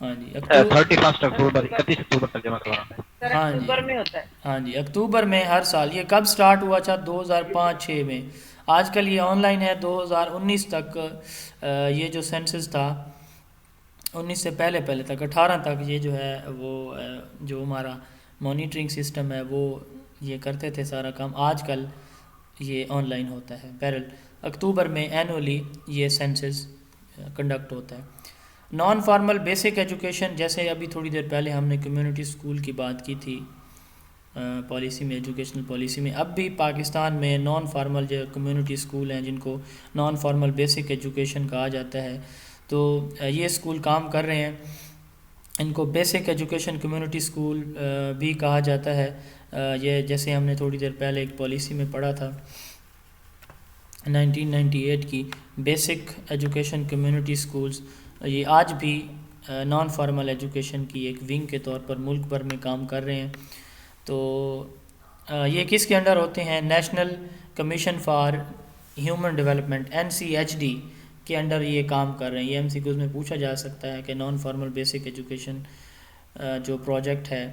ہاں جی 31 اکتوبر 31 اکتوبر تک جمع کروانا ہے. سر ہاں جی اکتوبر میں ہوتا ہے. ہاں جی اکتوبر میں ہر سال. یہ کب سٹارٹ ہوا تھا؟ 2005-6 میں. آج کل یہ آن لائن ہے. 2019 تک یہ جو سینسس تھا 19 سے پہلے تک 18 تک یہ جو ہے وہ جو ہمارا مانیٹرنگ سسٹم ہے وہ یہ کرتے تھے سارا کام. آج کل یہ آن لائن ہوتا ہے. بہرحال اکتوبر میں اینولی یہ سینسس کنڈکٹ ہوتا ہے. نان فارمل بیسک ایجوکیشن، جیسے ابھی تھوڑی دیر پہلے ہم نے کمیونٹی اسکول کی بات کی تھی پالیسی میں، ایجوکیشنل پالیسی میں. اب بھی پاکستان میں نان فارمل جو کمیونٹی اسکول ہیں جن کو نان فارمل بیسک ایجوکیشن کہا جاتا ہے، تو یہ اسکول کام کر رہے ہیں. ان کو بیسک ایجوکیشن کمیونٹی اسکول بھی کہا جاتا ہے. یہ جیسے ہم نے تھوڑی دیر پہلے ایک پالیسی میں پڑھا تھا 1998 کی بیسک ایجوکیشن کمیونٹی اسکولز، یہ آج بھی نان فارمل ایجوکیشن کی ایک ونگ کے طور پر ملک بھر میں کام کر رہے ہیں. تو یہ کس کے انڈر ہوتے ہیں؟ National commission for human development NCHD کے انڈر یہ کام کر رہے ہیں. یہ MCQs میں پوچھا جا سکتا ہے کہ نان فارمل بیسک ایجوکیشن جو پروجیکٹ ہے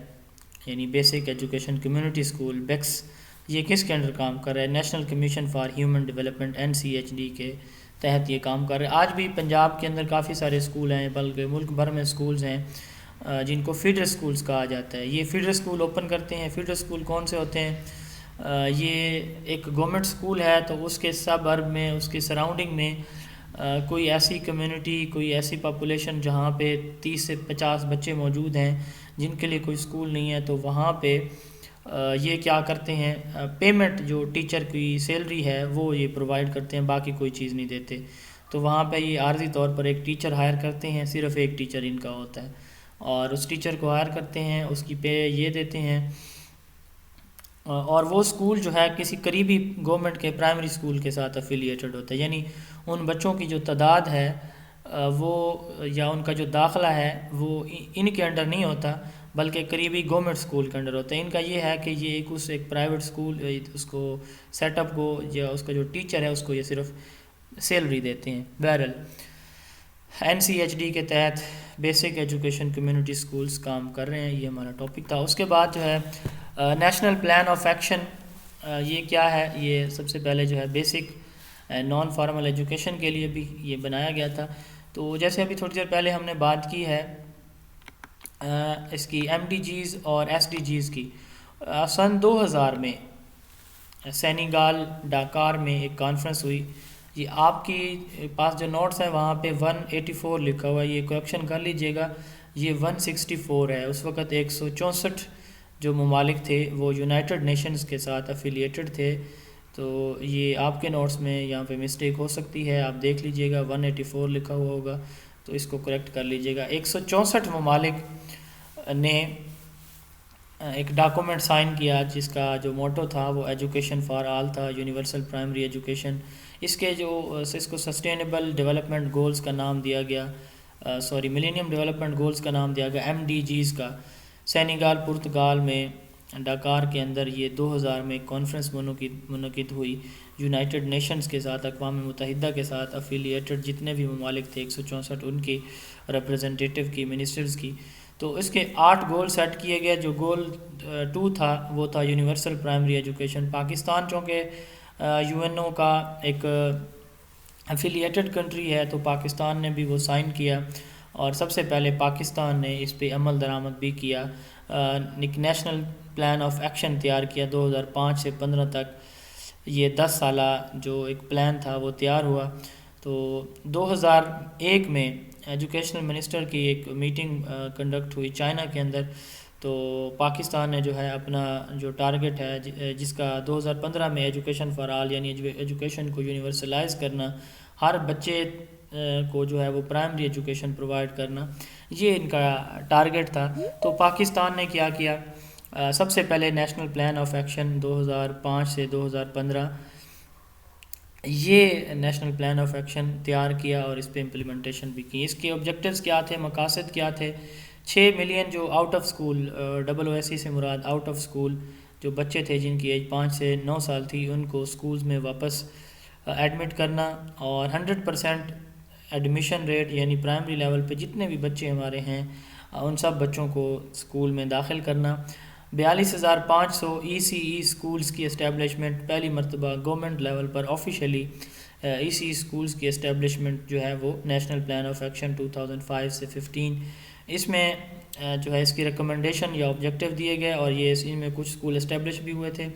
یعنی بیسک ایجوکیشن کمیونٹی اسکول بیکس، یہ کس کے انڈر کام کر رہا ہے؟ National commission for human development NCHD کے تحت یہ کام کر رہے ہیں. آج بھی پنجاب کے اندر کافی سارے اسکول ہیں، بلکہ ملک بھر میں اسکولز ہیں جن کو فیڈر اسکولز کہا جاتا ہے. یہ فیڈر اسکول اوپن کرتے ہیں. فیڈر اسکول کون سے ہوتے ہیں؟ یہ ایک گورنمنٹ اسکول ہے تو اس کے سب ارب میں، اس کے سراؤنڈنگ میں کوئی ایسی کمیونٹی، کوئی ایسی پاپولیشن جہاں پہ 30 سے 50 بچے موجود ہیں جن کے لیے کوئی اسکول نہیں ہے، تو وہاں پہ یہ کیا کرتے ہیں، پیمنٹ جو ٹیچر کی سیلری ہے وہ یہ پرووائڈ کرتے ہیں، باقی کوئی چیز نہیں دیتے. تو وہاں پہ یہ عارضی طور پر ایک ٹیچر ہائر کرتے ہیں. صرف ایک ٹیچر ان کا ہوتا ہے اور اس ٹیچر کو ہائر کرتے ہیں، اس کی پے یہ دیتے ہیں. اور وہ اسکول جو ہے کسی قریبی گورنمنٹ کے پرائمری اسکول کے ساتھ افیلیٹڈ ہوتا ہے. یعنی ان بچوں کی جو تعداد ہے وہ یا ان کا جو داخلہ ہے وہ ان کے انڈر نہیں ہوتا بلکہ قریبی گورنمنٹ اسکول کے انڈر ہوتا ہے. ان کا یہ ہے کہ یہ ایک پرائیویٹ اسکول اس کو سیٹ اپ کو یا اس کا جو ٹیچر ہے اس کو یہ صرف سیلری دیتے ہیں. بہرحال NCHD کے تحت بیسک ایجوکیشن کمیونٹی اسکولز کام کر رہے ہیں. یہ ہمارا ٹاپک تھا. اس کے بعد جو ہے نیشنل پلان آف ایکشن. یہ کیا ہے؟ یہ سب سے پہلے جو ہے بیسک نان فارمل ایجوکیشن کے لیے بھی یہ بنایا گیا تھا. تو جیسے ابھی تھوڑی دیر پہلے ہم نے بات کی ہے اس کی MDGs اور SDGs کی. سن 2000 میں سینیگال ڈاکار میں ایک کانفرنس ہوئی. یہ آپ کی پاس جو نوٹس ہیں وہاں پہ 184 لکھا ہوا ہے، یہ کریکشن کر لیجئے گا، یہ 164 ہے. اس وقت 164 جو ممالک تھے وہ یونائٹڈ نیشنز کے ساتھ افیلیٹڈ تھے. تو یہ آپ کے نوٹس میں یہاں پہ مسٹیک ہو سکتی ہے، آپ دیکھ لیجئے گا 184 لکھا ہوا ہوگا تو اس کو کریکٹ کر لیجئے گا. 164 ممالک نے ایک ڈاکومنٹ سائن کیا جس کا جو موٹو تھا وہ ایجوکیشن فار آل تھا، یونیورسل پرائمری ایجوکیشن. اس کو سسٹینیبل ڈیولپمنٹ گولز کا نام دیا گیا، ملینیم ڈیولپمنٹ گولز کا نام دیا گیا MDGs کا. سینیگال پرتگال میں ڈاکار کے اندر یہ 2000 میں کانفرنس منعقد ہوئی یونائٹڈ نیشنز کے ساتھ، اقوام متحدہ کے ساتھ افیلیٹڈ جتنے بھی ممالک تھے 164 ان کی ریپریزنٹیٹیو کی، منسٹرز کی. تو اس کے 8 گول سیٹ کیے گئے. جو گول 2 تھا وہ تھا یونیورسل پرائمری ایجوکیشن. پاکستان چونکہ UNO کا ایک افیلیٹڈ کنٹری ہے تو پاکستان نے بھی وہ سائن کیا اور سب سے پہلے پاکستان نے اس پہ عمل درآمد بھی کیا. ایک نیشنل پلان آف ایکشن تیار کیا 2005 سے 15 تک. یہ 10 سالہ جو ایک پلان تھا وہ تیار ہوا. تو 2001 میں ایجوکیشنل منسٹر کی ایک میٹنگ کنڈکٹ ہوئی چائنا کے اندر. تو پاکستان نے جو ہے اپنا جو ٹارگٹ ہے جس کا 2015 میں ایجوکیشن فار آل یعنی ایجوکیشن کو یونیورسلائز کرنا، ہر بچے کو جو ہے وہ پرائمری ایجوکیشن پرووائڈ کرنا، یہ ان کا ٹارگٹ تھا. تو پاکستان نے کیا کیا؟ سب سے پہلے نیشنل پلان آف ایکشن 2005 سے 2015 یہ نیشنل پلان آف ایکشن تیار کیا اور اس پہ امپلیمنٹیشن بھی کی. اس کے آبجیکٹیوز کیا تھے، مقاصد کیا تھے؟ 6 ملین جو آؤٹ آف سکول OSE سے مراد آؤٹ آف سکول جو بچے تھے جن کی ایج 5 سے 9 سال تھی ان کو سکولز میں واپس ایڈمٹ کرنا اور 100% ایڈمیشن ریٹ یعنی پرائمری لیول پہ جتنے بھی بچے ہمارے ہیں ان سب بچوں کو اسکول میں داخل کرنا. 42,500 ECE اسکولز کی اسٹیبلشمنٹ، پہلی مرتبہ گورنمنٹ لیول پر آفیشیلی ECE اسکولز کی اسٹیبلشمنٹ جو ہے وہ نیشنل پلان آف ایکشن 2005 سے 15 اس میں جو ہے اس کی ریکمنڈیشن یا آبجیکٹیو دیے گئے، اور یہ ان میں کچھ اسکول اسٹیبلش بھی ہوئے تھے.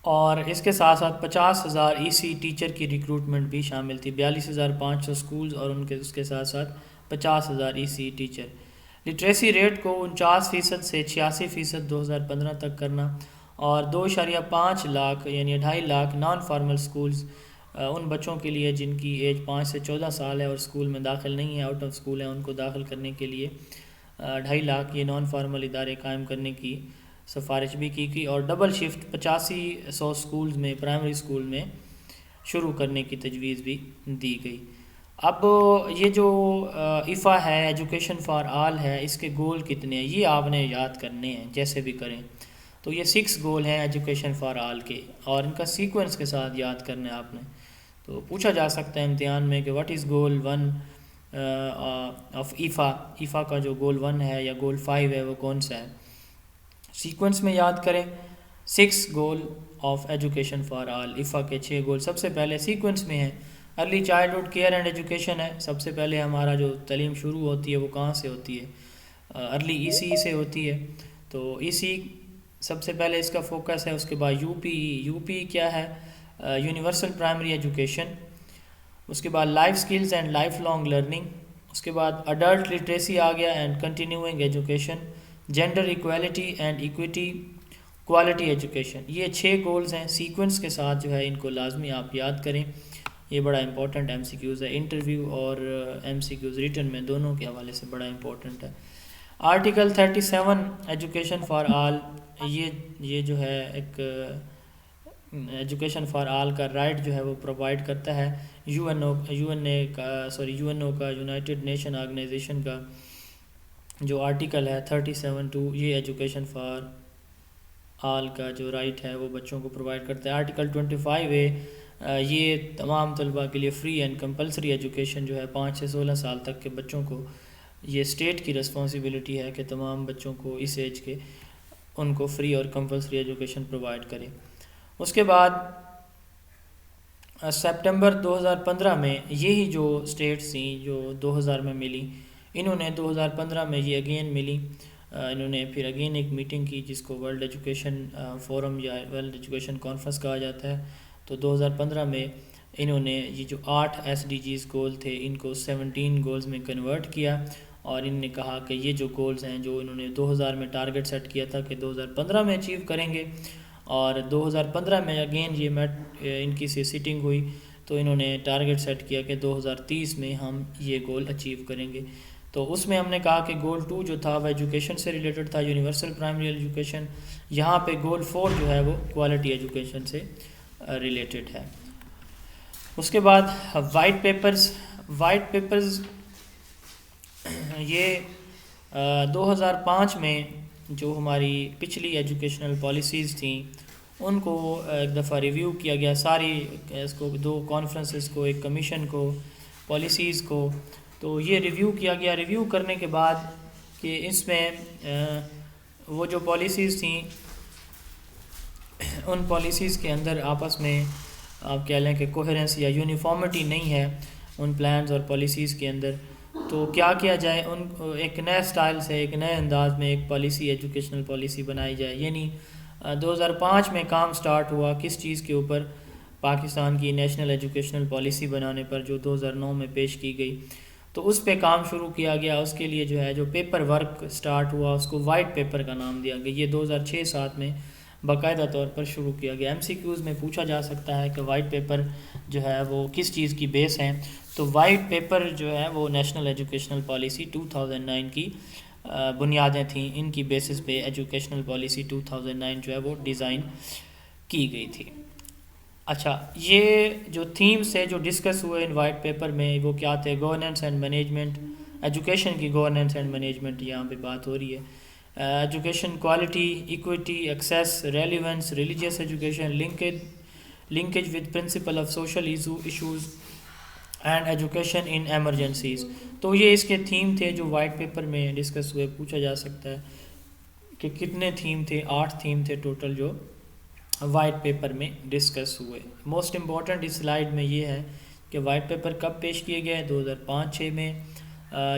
اور اس کے ساتھ ساتھ 50,000 ECE ٹیچر کی ریکروٹمنٹ بھی شامل تھی. 42,500 اسکولز اور اس کے ساتھ ساتھ 50,000 ECE ٹیچر. لٹریسی ریٹ کو 49% سے 86% 2015 تک کرنا، اور 2.5 لاکھ یعنی 2.5 lakh non formal schools in بچوں کے لیے جن کی ایج 5 سے 14 سال ہے اور اسکول میں داخل نہیں ہے، آؤٹ آف اسکول ہیں، ان کو داخل کرنے کے لیے 2.5 لاکھ یہ نان فارمل ادارے قائم کرنے کی سفارش بھی کی گئی. اور ڈبل شفٹ 8500 اسکولز میں پرائمری اسکول میں شروع کرنے کی تجویز بھی دی گئی. اب یہ جو ایفا ہے، ایجوکیشن فار آل ہے، اس کے گول کتنے ہیں یہ آپ نے یاد کرنے ہیں جیسے بھی کریں. تو یہ 6 گول ہیں ایجوکیشن فار آل کے، اور ان کا سیکوینس کے ساتھ یاد کرنا ہے آپ نے. تو پوچھا جا سکتا ہے امتحان میں کہ واٹ از گول 1 آف ایفا، ایفا کا جو گول 1 ہے یا گول 5 ہے وہ کون سا ہے. سیکوینس میں یاد کریں. 6 goal of education for all, EFA کے 6 گول سب سے پہلے سیکوینس میں ہیں. Early childhood care and education ہے، سب سے پہلے ہمارا جو تعلیم شروع ہوتی ہے وہ کہاں سے ہوتی ہے؟ ارلی ECE سے ہوتی ہے. تو ECE سب سے پہلے اس کا فوکس ہے. اس کے بعد یو پی کیا ہے؟ Universal primary education. اس کے بعد life skills and lifelong learning. اس کے بعد اڈلٹ لٹریسی آ گیا and continuing education. Gender equality and equity, quality education. یہ 6 گولز ہیں. سیکوینس کے ساتھ جو ہے ان کو لازمی آپ یاد کریں. یہ بڑا امپورٹنٹ MCQs ہے، انٹرویو اور MCQs ریٹن میں دونوں کے حوالے سے بڑا امپورٹنٹ ہے. آرٹیکل 37 ایجوکیشن فار آل، یہ جو ہے ایک ایجوکیشن فار آل کا رائٹ جو ہے وہ پرووائڈ کرتا ہے. UNO کا یونائٹڈ نیشن آرگنائزیشن کا جو آرٹیکل ہے 37(2) یہ ایجوکیشن فار آل کا جو رائٹ ہے وہ بچوں کو پرووائڈ کرتا ہے. آرٹیکل 25(a) یہ تمام طلباء کے لیے فری اینڈ کمپلسری ایجوکیشن جو ہے 5 سے 16 سال تک کے بچوں کو، یہ اسٹیٹ کی رسپانسبلٹی ہے کہ تمام بچوں کو اس ایج کے ان کو فری اور کمپلسری ایجوکیشن پرووائڈ کرے. اس کے بعد سپٹمبر 2015 میں یہی جو اسٹیٹس تھیں جو 2000 میں ملی، انہوں نے 2015 میں یہ اگین ملی. انہوں نے پھر اگین ایک میٹنگ کی جس کو ورلڈ ایجوکیشن فورم یا ورلڈ ایجوکیشن کانفرنس کہا جاتا ہے. تو 2015 میں انہوں نے یہ جو 8 SDGs گول تھے ان کو 17 گولز میں کنورٹ کیا، اور ان نے کہا کہ یہ جو گولز ہیں جو انہوں نے 2000 میں ٹارگٹ سیٹ کیا تھا کہ 2015 میں اچیو کریں گے، اور 2015 میں اگین یہ ان کی سیٹنگ ہوئی تو انہوں نے ٹارگٹ سیٹ کیا کہ 2030 میں ہم یہ گول اچیو کریں گے. تو اس میں ہم نے کہا کہ گول 2 جو تھا وہ ایجوکیشن سے ریلیٹڈ تھا، یونیورسل پرائمری ایجوکیشن. یہاں پہ گول 4 جو ہے وہ کوالٹی ایجوکیشن سے ریلیٹڈ ہے. اس کے بعد وائٹ پیپرز یہ 2005 میں جو ہماری پچھلی ایجوکیشنل پالیسیز تھیں ان کو ایک دفعہ ریویو کیا گیا، ساری اس کو 2 کانفرنسز کو، ایک کمیشن کو، پالیسیز کو. تو یہ ریویو کیا گیا. ریویو کرنے کے بعد کہ اس میں وہ جو پالیسیز تھیں ان پالیسیز کے اندر آپس میں آپ کہہ لیں کہ کوہرنس یا یونیفارمٹی نہیں ہے ان پلانز اور پالیسیز کے اندر. تو کیا کیا جائے؟ ایک نئے سٹائل سے، ایک نئے انداز میں ایک پالیسی، ایجوکیشنل پالیسی بنائی جائے. یعنی 2005 میں کام سٹارٹ ہوا کس چیز کے اوپر؟ پاکستان کی نیشنل ایجوکیشنل پالیسی بنانے پر جو 2009 میں پیش کی گئی. تو اس پہ کام شروع کیا گیا. اس کے لیے جو ہے جو پیپر ورک سٹارٹ ہوا اس کو وائٹ پیپر کا نام دیا گیا. یہ 2006-07 میں باقاعدہ طور پر شروع کیا گیا. MCQs میں پوچھا جا سکتا ہے کہ وائٹ پیپر جو ہے وہ کس چیز کی بیس ہیں. تو وائٹ پیپر جو ہے وہ نیشنل ایجوکیشنل پالیسی 2009 کی بنیادیں تھیں. ان کی بیسس پہ ایجوکیشنل پالیسی 2009 جو ہے وہ ڈیزائن کی گئی تھی. اچھا، یہ جو تھیمز تھے جو ڈسکس ہوئے ان وائٹ پیپر میں وہ کیا تھے؟ گورننس اینڈ مینجمنٹ، ایجوکیشن کی گورننس اینڈ مینجمنٹ یہاں پہ بات ہو رہی ہے. Education quality, equity, access, relevance, religious education, linkage with principle of social issues, and education in emergencies. تو یہ اس کے تھیم تھے جو وائٹ پیپر میں ڈسکس ہوئے. پوچھا جا سکتا ہے کہ کتنے تھیم تھے. 8 تھیم تھے ٹوٹل جو وائٹ پیپر میں ڈسکس ہوئے. موسٹ امپورٹنٹ اس سلائیڈ میں یہ ہے کہ وائٹ پیپر کب پیش کیے گئے؟ 2005-6 میں.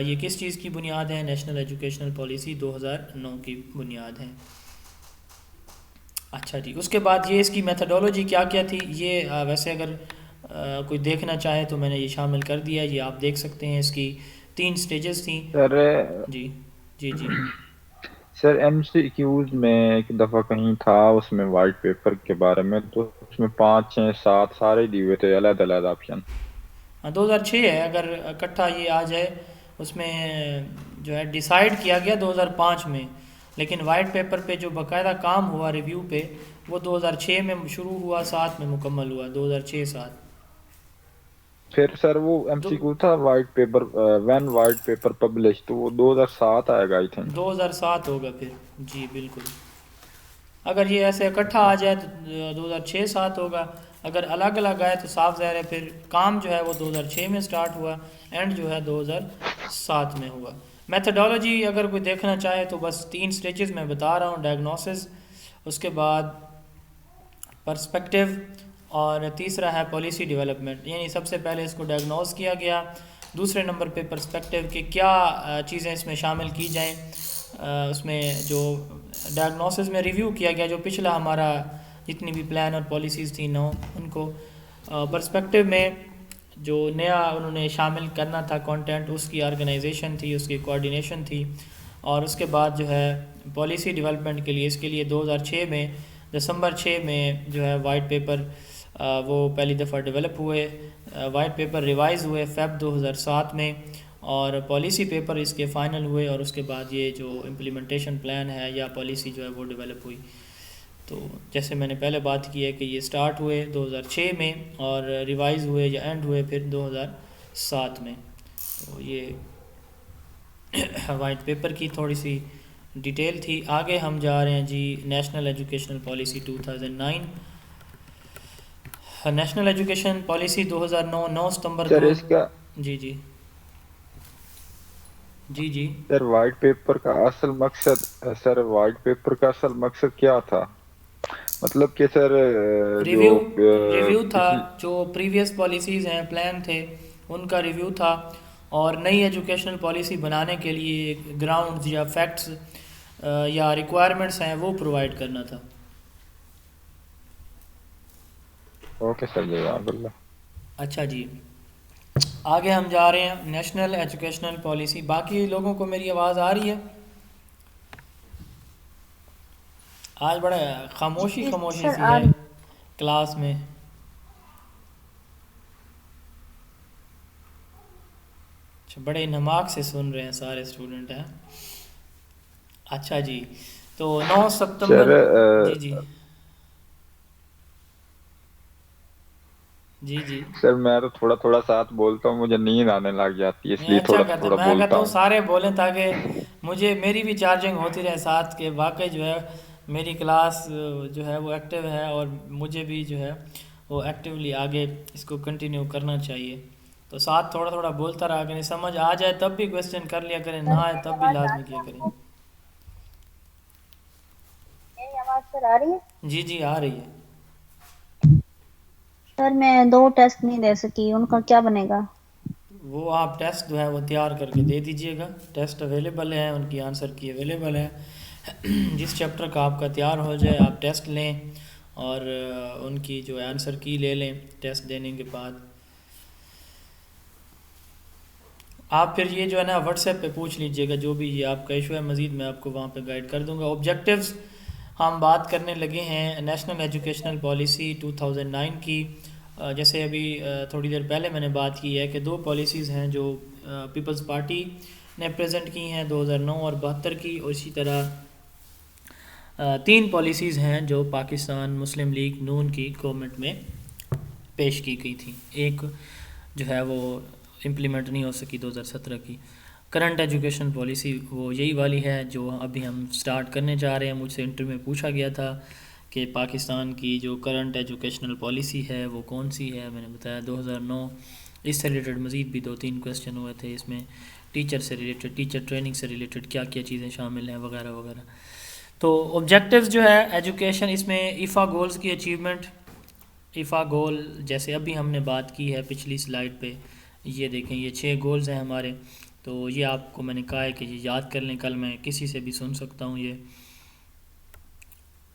یہ کس چیز کی بنیاد ہے؟ نیشنل ایجوکیشنل پالیسی 2009 کی بنیاد ہے. اچھا جی، اس کے بعد یہ اس کی میتھڈولوجی کیا کیا تھی. یہ ویسے اگر کوئی دیکھنا چاہے تو میں نے یہ شامل کر دیا. یہ آپ دیکھ سکتے ہیں. اس کی 3 سٹیجز تھیں. سر جی جی جی سر ایم سی کیوز میں ایک دفعہ کہیں تھا اس میں وائٹ پیپر کے بارے میں، تو اس میں 5 6 7 سارے دیے ہوئے تھے علیحدہ علیحدہ آپشن. 2006 ہے. اگر اکٹھا یہ آ جائے اس میں جو ہے ڈیسائیڈ کیا گیا 2005 میں، لیکن وائٹ پیپر پہ جو باقاعدہ کام ہوا ریویو پہ وہ 2006 میں شروع ہوا، 7 میں مکمل ہوا. 2006-7. پھر سر وہ ایم سی کیو تھا white paper when white paper publish, تو وہ 2007 آئے گا آئی تھنک. 2007 ہوگا پھر. جی بالکل. اگر یہ ایسے اکٹھا آ جائے تو 2006-7 ہوگا. اگر الگ الگ آئے تو صاف ظاہر ہے پھر کام جو ہے وہ 2006 میں سٹارٹ ہوا، اینڈ جو ہے 2007 میں ہوا. میتھڈولوجی اگر کوئی دیکھنا چاہے تو بس 3 سٹیجز میں بتا رہا ہوں. ڈائگنوسس، اس کے بعد پرسپیکٹیو، اور تیسرا ہے پالیسی ڈیولپمنٹ. یعنی سب سے پہلے اس کو ڈائگنوز کیا گیا، دوسرے نمبر پہ پرسپیکٹیو کہ کیا چیزیں اس میں شامل کی جائیں. اس میں جو ڈائگنوسس میں ریویو کیا گیا جو پچھلا ہمارا جتنی بھی پلان اور پالیسیز تھیں 9 ان کو. پرسپیکٹیو میں جو نیا انہوں نے شامل کرنا تھا کنٹینٹ، اس کی آرگنائزیشن تھی، اس کی کوآرڈینیشن تھی. اور اس کے بعد جو ہے پالیسی ڈیولپمنٹ کے لیے، اس کے لیے 2006 میں دسمبر 6 میں جو ہے وائٹ پیپر وہ پہلی دفعہ ڈیولپ ہوئے. وائٹ پیپر ریوائز ہوئے فیب 2007 میں، اور پالیسی پیپر اس کے فائنل ہوئے. اور اس کے بعد یہ جو امپلیمنٹیشن پلان ہے یا پالیسی جو ہے وہ ڈیولپ ہوئی. تو جیسے میں نے پہلے بات کی ہے کہ یہ سٹارٹ ہوئے 2006 میں اور ریوائز ہوئے یا اینڈ ہوئے پھر 2007 میں. تو یہ وائٹ پیپر کی تھوڑی سی ڈیٹیل تھی. آگے ہم جا رہے ہیں جی national educational policy 2009. National education policy 2009 9 ستمبر سر کو. اس کا جی جی جی جی سر وائٹ پیپر کا اصل مقصد، سر وائٹ پیپر کا اصل مقصد کیا تھا؟ مطلب کہ سر ریویو تھا جو پریویس پالیسیز ہیں، پلان تھے، ان کا ریویو تھا. اور نئی ایجوکیشنل پالیسی بنانے کے لیے گراؤنڈز یا فیکٹس یا ریکوائرمنٹس ہیں وہ پرووائڈ کرنا تھا. اوکے سر، جزاک اللہ. اچھا جی، آگے ہم جا رہے ہیں نیشنل ایجوکیشنل پالیسی. باقی لوگوں کو میری آواز آ رہی ہے؟ آج بڑا خاموشی سی ہے کلاس میں. بڑے انہماک سے سن رہے ہیں سارے اسٹوڈنٹ ہیں. اچھا جی، تو 9 ستمبر. جی جی جی جی سر میں تو تھوڑا تھوڑا ساتھ بولتا ہوں، مجھے نیند آنے لگ جاتی ہے، اس نہیں لیے اچھا تھوڑا کرتے. تھوڑا میں بولتا کہتا ہوں ہوں. سارے بولیں تاکہ میری بھی چارجنگ ہوتی رہے ساتھ، کہ واقعی جو ہے میری کلاس جو ہے وہ ایکٹیو ہے اور مجھے بھی جو ہے وہ ایکٹیولی آگے اس کو کنٹینیو کرنا چاہیے. تو ساتھ تھوڑا تھوڑا بولتا رہا کریں. سمجھ آ جائے تب بھی کویسچن کر لیا کریں، نہ آئے تب بھی لازمی کیا کریں. میری آواز سر آ رہی ہے؟ جی جی آ رہی ہے. سر میں 2 ٹیسٹ نہیں دے سکی، ان کا کیا بنے گا؟ وہ آپ ٹیسٹ جو ہے وہ تیار کر کے دے دیجئے گا. ٹیسٹ اویلیبل ہیں، ان کی آنسر کی اویلیبل ہے. جس چیپٹر کا آپ کا تیار ہو جائے آپ ٹیسٹ لیں اور ان کی جو ہے آنسر کی لے لیں. ٹیسٹ دینے کے بعد آپ پھر یہ جو ہے نا واٹس ایپ پہ پوچھ لیجئے گا جو بھی یہ آپ کا ایشو ہے. مزید میں آپ کو وہاں پہ گائیڈ کر دوں گا. آبجیکٹیوز ہم بات کرنے لگے ہیں نیشنل ایجوکیشنل پالیسی 2009 کی. جیسے ابھی تھوڑی دیر پہلے میں نے بات کی ہے کہ 2 پالیسیز ہیں جو پیپلز پارٹی نے پریزنٹ کی ہیں 2009 اور 72 کی، اور اسی طرح 3 پالیسیز ہیں جو پاکستان مسلم لیگ نون کی گورنمنٹ میں پیش کی گئی تھیں. ایک جو ہے وہ امپلیمنٹ نہیں ہو سکی 2017 کی. کرنٹ ایجوکیشن پالیسی وہ یہی والی ہے جو ابھی ہم سٹارٹ کرنے جا رہے ہیں. مجھ سے انٹرویو میں پوچھا گیا تھا کہ پاکستان کی جو کرنٹ ایجوکیشنل پالیسی ہے وہ کون سی ہے. میں نے بتایا 2009 اس سے ریلیٹڈ مزید بھی 2-3 کویسچن ہوئے تھے اس میں، ٹیچر سے ریلیٹڈ، ٹیچر ٹریننگ سے ریلیٹڈ کیا کیا چیزیں شامل ہیں وغیرہ وغیرہ. تو آبجیکٹیوز جو ہے ایجوکیشن، اس میں ایفا گولز کی اچیومنٹ. ایفا گول جیسے ابھی ہم نے بات کی ہے پچھلی سلائیڈ پہ، یہ دیکھیں یہ 6 گولز ہیں ہمارے. تو یہ آپ کو میں نے کہا ہے کہ یہ یاد کر لیں، کل میں کسی سے بھی سن سکتا ہوں یہ.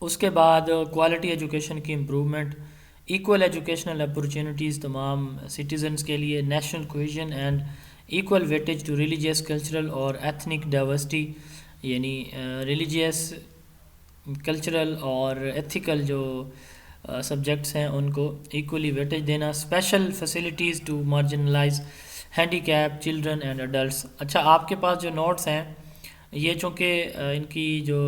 اس کے بعد کوالٹی ایجوکیشن کی امپرومنٹ، ایکول ایجوکیشنل اپرچونٹیز تمام سٹیزنز کے لیے، national cohesion and equal weightage to religious cultural اور ایتھنک ڈائیورسٹی، یعنی ریلیجیس کلچرل اور ایتھیکل جو سبجیکٹس ہیں ان کو ایکولی ویٹیج دینا. Special facilities to marginalised handicap children and adults. اچھا آپ کے پاس جو نوٹس ہیں یہ چونکہ ان کی جو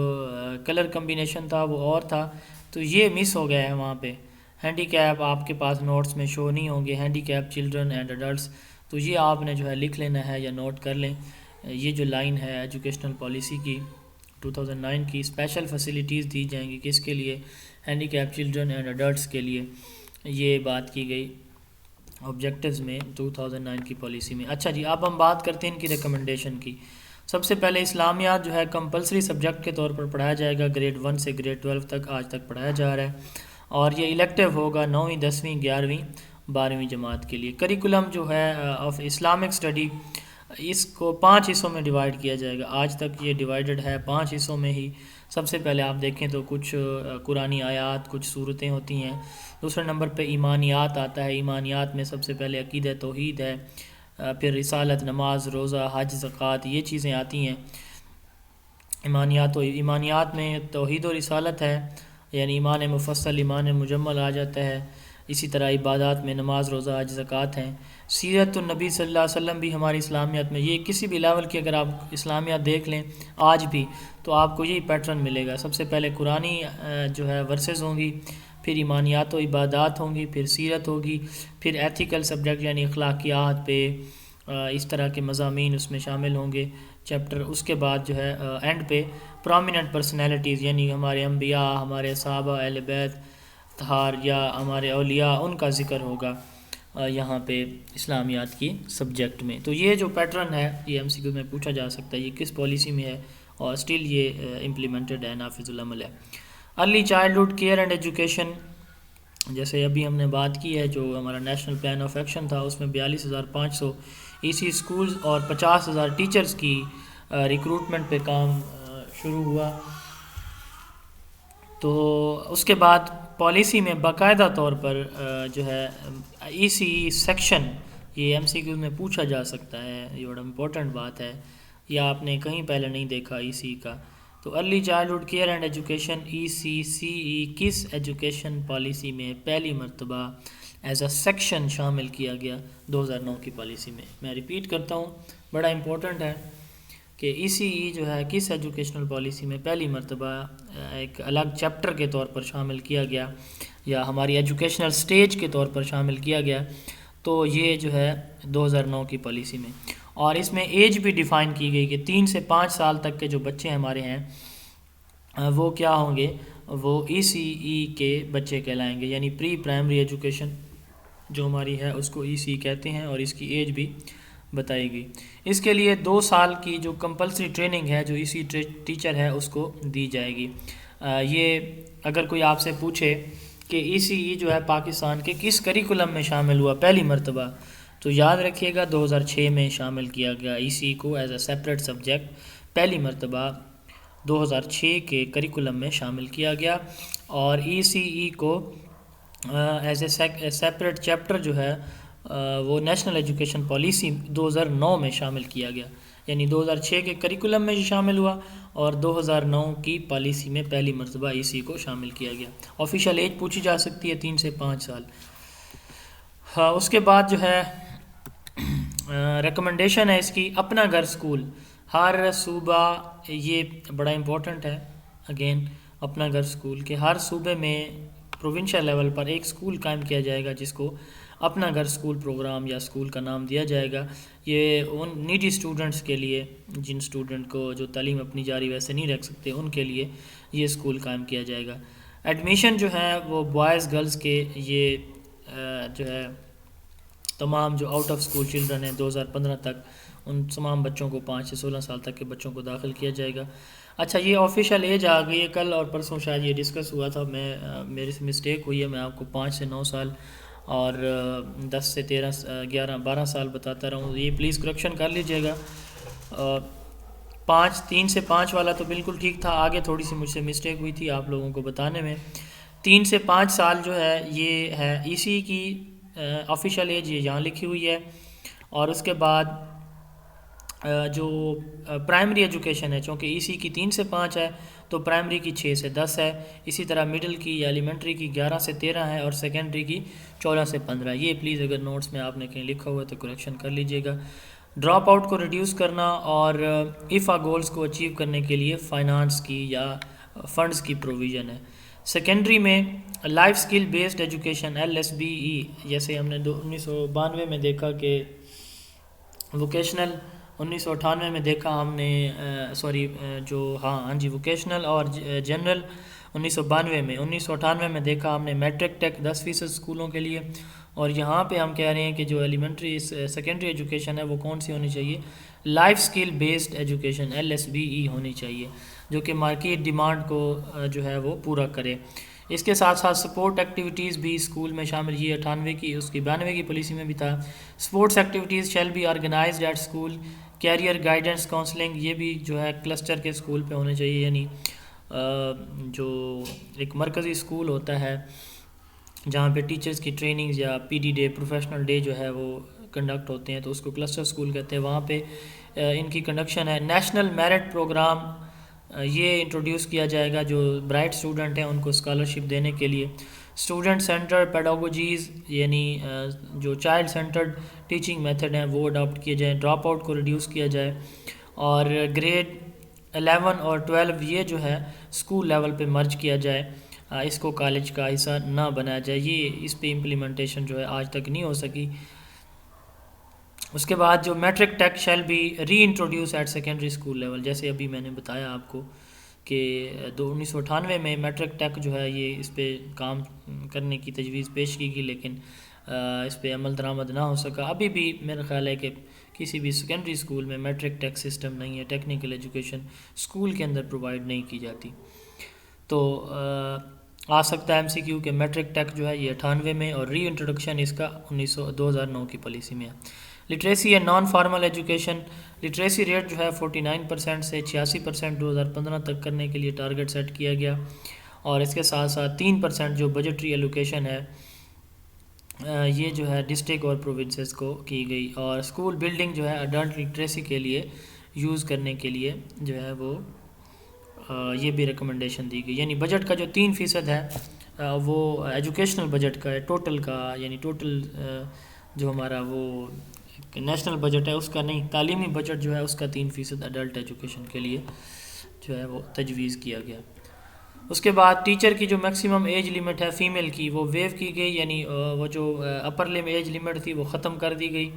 کلر کمبینیشن تھا وہ اور تھا تو یہ مس ہو گیا ہے وہاں پہ. ہینڈی کیپ آپ کے پاس نوٹس میں شو نہیں ہوں گے، handicap children and adults, تو یہ آپ نے جو ہے لکھ لینا ہے یا نوٹ کر لیں. یہ جو لائن ہے ایجوکیشنل پالیسی کی 2009 کی، اسپیشل فیسلٹیز دی جائیں گی کس کے لیے؟ Handicap children and adults کے لیے. یہ بات کی گئی آبجیکٹیوز میں 2009 کی پالیسی میں. اچھا جی اب ہم بات کرتے ہیں ان کی ریکمنڈیشن کی. سب سے پہلے اسلامیات جو ہے کمپلسری سبجیکٹ کے طور پر پڑھایا جائے گا، گریڈ 1 سے گریڈ 12 تک آج تک پڑھایا جا رہا ہے، اور یہ الیکٹیو ہوگا 9ویں 10ویں 11ویں 12ویں جماعت کے لیے. کریکولم جو ہے آف اسلامک اسٹڈی، اس کو 5 حصوں میں ڈیوائیڈ کیا جائے گا. آج تک یہ ڈیوائیڈڈ ہے 5 حصوں میں ہی. سب سے پہلے آپ دیکھیں تو کچھ قرآنی آیات، کچھ صورتیں ہوتی ہیں. دوسرے نمبر پہ ایمانیات آتا ہے. ایمانیات میں سب سے پہلے عقیدہ توحید ہے، پھر رسالت، نماز، روزہ، حج، زکوٰۃ، یہ چیزیں آتی ہیں ایمانیات. و ایمانیات میں توحید و رسالت ہے، یعنی ایمان مفصل، ایمان مجمل آ جاتا ہے. اسی طرح عبادات میں نماز، روزہ، حج، زکوٰۃ ہیں. سیرت النبی صلی اللہ علیہ وسلم بھی ہماری اسلامیات میں، یہ کسی بھی لیول کی اگر آپ اسلامیات دیکھ لیں آج بھی تو آپ کو یہی پیٹرن ملے گا. سب سے پہلے قرآنی جو ہے ورسز ہوں گی، پھر ایمانیات و عبادات ہوں گی، پھر سیرت ہوگی، پھر ایتھیکل سبجیکٹ یعنی اخلاقیات پہ اس طرح کے مضامین اس میں شامل ہوں گے چیپٹر. اس کے بعد جو ہے اینڈ پہ پرومیننٹ پرسنالٹیز یعنی ہمارے انبیاء، ہمارے صحابہ، اہل بیت طہار یا ہمارے اولیاء، ان کا ذکر ہوگا یہاں پہ اسلامیات کی سبجیکٹ میں. تو یہ جو پیٹرن ہے یہ ایم سی کیو میں پوچھا جا سکتا ہے یہ کس پالیسی میں ہے، اور اسٹل یہ امپلیمنٹڈ ہے، نافذ العمل ہے. Early childhood care and education, جیسے ابھی ہم نے بات کی ہے جو ہمارا نیشنل پلان آف ایکشن تھا اس میں 42,500 ای سی اسکولز اور 50,000 ٹیچرز کی ریکروٹمنٹ پہ کام شروع ہوا. تو اس کے بعد پالیسی میں باقاعدہ طور پر جو ہے ای سی سیکشن، یہ ایم سی کیو میں پوچھا جا سکتا ہے، یہ بڑا امپورٹنٹ بات ہے، یا آپ نے کہیں پہلے نہیں دیکھا ای سی کا. تو early childhood care and education E C C E کس ایجوکیشن پالیسی میں پہلی مرتبہ ایز اے سیکشن شامل کیا گیا؟ 2009 کی پالیسی میں. میں ریپیٹ کرتا ہوں، بڑا امپورٹنٹ ہے کہ ای سی ای جو ہے کس ایجوکیشنل پالیسی میں پہلی مرتبہ ایک الگ چیپٹر کے طور پر شامل کیا گیا یا ہماری ایجوکیشنل سٹیج کے طور پر شامل کیا گیا. تو یہ جو ہے 2009 کی پالیسی میں، اور اس میں ایج بھی ڈیفائن کی گئی کہ 3 سے 5 سال تک کے جو بچے ہمارے ہیں وہ کیا ہوں گے، وہ ای سی ای کے بچے کہلائیں گے، یعنی پری پرائمری ایجوکیشن جو ہماری ہے اس کو ای سی کہتے ہیں، اور اس کی ایج بھی بتائی گئی. اس کے لیے 2 سال کی جو کمپلسری ٹریننگ ہے جو ای سی ٹیچر ہے اس کو دی جائے گی. یہ اگر کوئی آپ سے پوچھے کہ ای سی ای جو ہے پاکستان کے کس کریکولم میں شامل ہوا پہلی مرتبہ، تو یاد رکھیے گا 2006 میں شامل کیا گیا ای سی کو ایز اے سیپریٹ سبجیکٹ. پہلی مرتبہ 2006 کے کریکولم میں شامل کیا گیا، اور ای سی ای کو ایز اے سیپریٹ چیپٹر جو ہے وہ نیشنل ایجوکیشن پالیسی 2009 میں شامل کیا گیا. یعنی 2006 کے کریکولم میں شامل ہوا اور 2009 کی پالیسی میں پہلی مرتبہ ای سی کو شامل کیا گیا. آفیشیل ایج پوچھی جا سکتی ہے 3 سے 5 سال. ہاں اس کے بعد جو ہے ریکمنڈیشن ہے اس کی، اپنا گھر اسکول ہر صوبہ، یہ بڑا امپورٹنٹ ہے اگین اپنا گھر اسکول، کہ ہر صوبے میں پروونشل لیول پر ایک اسکول قائم کیا جائے گا جس کو اپنا گھر اسکول پروگرام یا اسکول کا نام دیا جائے گا. یہ ان نیڈی اسٹوڈنٹس کے لیے، جن اسٹوڈنٹ کو جو تعلیم اپنی جاری ویسے نہیں رکھ سکتے، ان کے لیے یہ اسکول قائم کیا جائے گا. ایڈمیشن جو ہے وہ بوائز گرلز کے یہ جو ہے تمام جو آؤٹ آف اسکول چلڈرن ہیں 2015 تک ان تمام بچوں کو 5 سے 16 سال تک کے بچوں کو داخل کیا جائے گا. اچھا یہ آفیشیل ایج آ گئی ہے, کل اور پرسوں شاید یہ ڈسکس ہوا تھا, میرے سے مسٹیک ہوئی ہے, میں آپ کو 5 سے 9 سال اور 10 سے 13 11 12 سال بتاتا رہا ہوں, یہ پلیز کریکشن کر لیجیے گا. 3 سے 5 والا تو بالکل ٹھیک تھا, آگے تھوڑی سی مجھ سے مسٹیک ہوئی تھی آپ لوگوں کو بتانے میں. 3 سے 5 سال جو ہے یہ ہے ای سی کی آفیشیل ایج, یہ یہاں لکھی ہوئی ہے. اور اس کے بعد جو پرائمری ایجوکیشن ہے, چونکہ ای سی کی 3 سے 5 ہے تو پرائمری کی 6 سے 10 ہے, اسی طرح مڈل کی یا ایلیمنٹری کی 11 سے 13 ہے اور سیکنڈری کی 14 سے 15. یہ پلیز اگر نوٹس میں آپ نے کہیں لکھا ہوا ہے تو کریکشن کر لیجئے گا. ڈراپ آؤٹ کو ریڈیوس کرنا اور ایفا گولز کو اچیو کرنے کے لیے فائنانس کی یا فنڈز کی پروویژن ہے. سیکنڈری میں لائف سکل بیسڈ ایجوکیشن LSBE, جیسے ہم نے 1992 میں دیکھا کہ ووکیشنل, 1998 میں دیکھا ہم نے ووکیشنل اور جنرل 1992 میں, 1998 میں دیکھا ہم نے میٹرک ٹیک 10% اسکولوں کے لیے. اور یہاں پہ ہم کہہ رہے ہیں کہ جو ایلیمنٹری سیکنڈری ایجوکیشن ہے وہ کون سی ہونی چاہیے, لائف سکل بیسڈ ایجوکیشن LSBE ہونی چاہیے, جو کہ مارکیٹ ڈیمانڈ کو جو ہے وہ پورا کرے. اس کے ساتھ ساتھ سپورٹ ایکٹیویٹیز بھی اسکول میں شامل, یہ 98 کی اس کی 92 کی پالیسی میں بھی تھا. Sports activities shall be organised at school. Career guidance counselling, یہ بھی جو ہے کلسٹر کے اسکول پہ ہونے چاہیے, یعنی جو ایک مرکزی اسکول ہوتا ہے جہاں پہ ٹیچرز کی ٹریننگز یا PD ڈے, پروفیشنل ڈے جو ہے وہ کنڈکٹ ہوتے ہیں, تو اس کو کلسٹر اسکول کہتے ہیں. وہاں پہ ان کی کنڈکشن ہے. نیشنل میرٹ پروگرام یہ انٹروڈیوس کیا جائے گا جو برائٹ اسٹوڈنٹ ہیں ان کو اسکالرشپ دینے کے لیے. اسٹوڈنٹ سینٹر پیڈاگوجیز, یعنی جو چائلڈ سینٹرڈ ٹیچنگ میتھڈ ہیں وہ اڈاپٹ کیے جائیں. ڈراپ آؤٹ کو ریڈیوس کیا جائے اور گریڈ 11 اور 12 یہ جو ہے اسکول لیول پہ مرج کیا جائے, اس کو کالج کا حصہ نہ بنایا جائے. یہ اس پہ امپلیمنٹیشن جو ہے آج تک نہیں ہو سکی. اس کے بعد جو میٹرک ٹیک شیل بھی reintroduce at secondary school level, جیسے ابھی میں نے بتایا آپ کو کہ 1998 میں میٹرک ٹیک جو ہے یہ اس پہ کام کرنے کی تجویز پیش کی گئی, لیکن اس پہ عمل درآمد نہ ہو سکا. ابھی بھی میرا خیال ہے کہ کسی بھی سیکنڈری اسکول میں میٹرک ٹیک سسٹم نہیں ہے, ٹیکنیکل ایجوکیشن اسکول کے اندر پرووائڈ نہیں کی جاتی. تو آ سکتا ہے MCQ کہ میٹرک ٹیک جو ہے یہ 98 میں اور ری انٹروڈکشن اس کا 2009 کی پالیسی میں ہے. لٹریسی ہے non formal education, literacy rate جو ہے 49% سے 86% 2015 تک کرنے کے لیے ٹارگٹ سیٹ کیا گیا. اور اس کے ساتھ ساتھ 3% جو بجٹری ایلوکیشن ہے یہ جو ہے ڈسٹرکٹ اور پروونسز کو کی گئی. اور اسکول بلڈنگ جو ہے اڈلٹ لٹریسی کے لیے یوز کرنے کے لیے جو ہے وہ یہ بھی ریکمنڈیشن دی گئی. یعنی بجٹ کا جو 3% ہے وہ ایجوکیشنل بجٹ کا ہے, ٹوٹل کا, یعنی ٹوٹل جو ہمارا وہ نیشنل بجٹ ہے اس کا نہیں, تعلیمی بجٹ جو ہے اس کا 3% اڈلٹ ایجوکیشن کے لیے جو ہے وہ تجویز کیا گیا. اس کے بعد ٹیچر کی جو میکسیمم ایج لیمٹ ہے فیمیل کی وہ ویو کی گئی, یعنی وہ جو اپر ایج لیمٹ تھی وہ ختم کر دی گئی.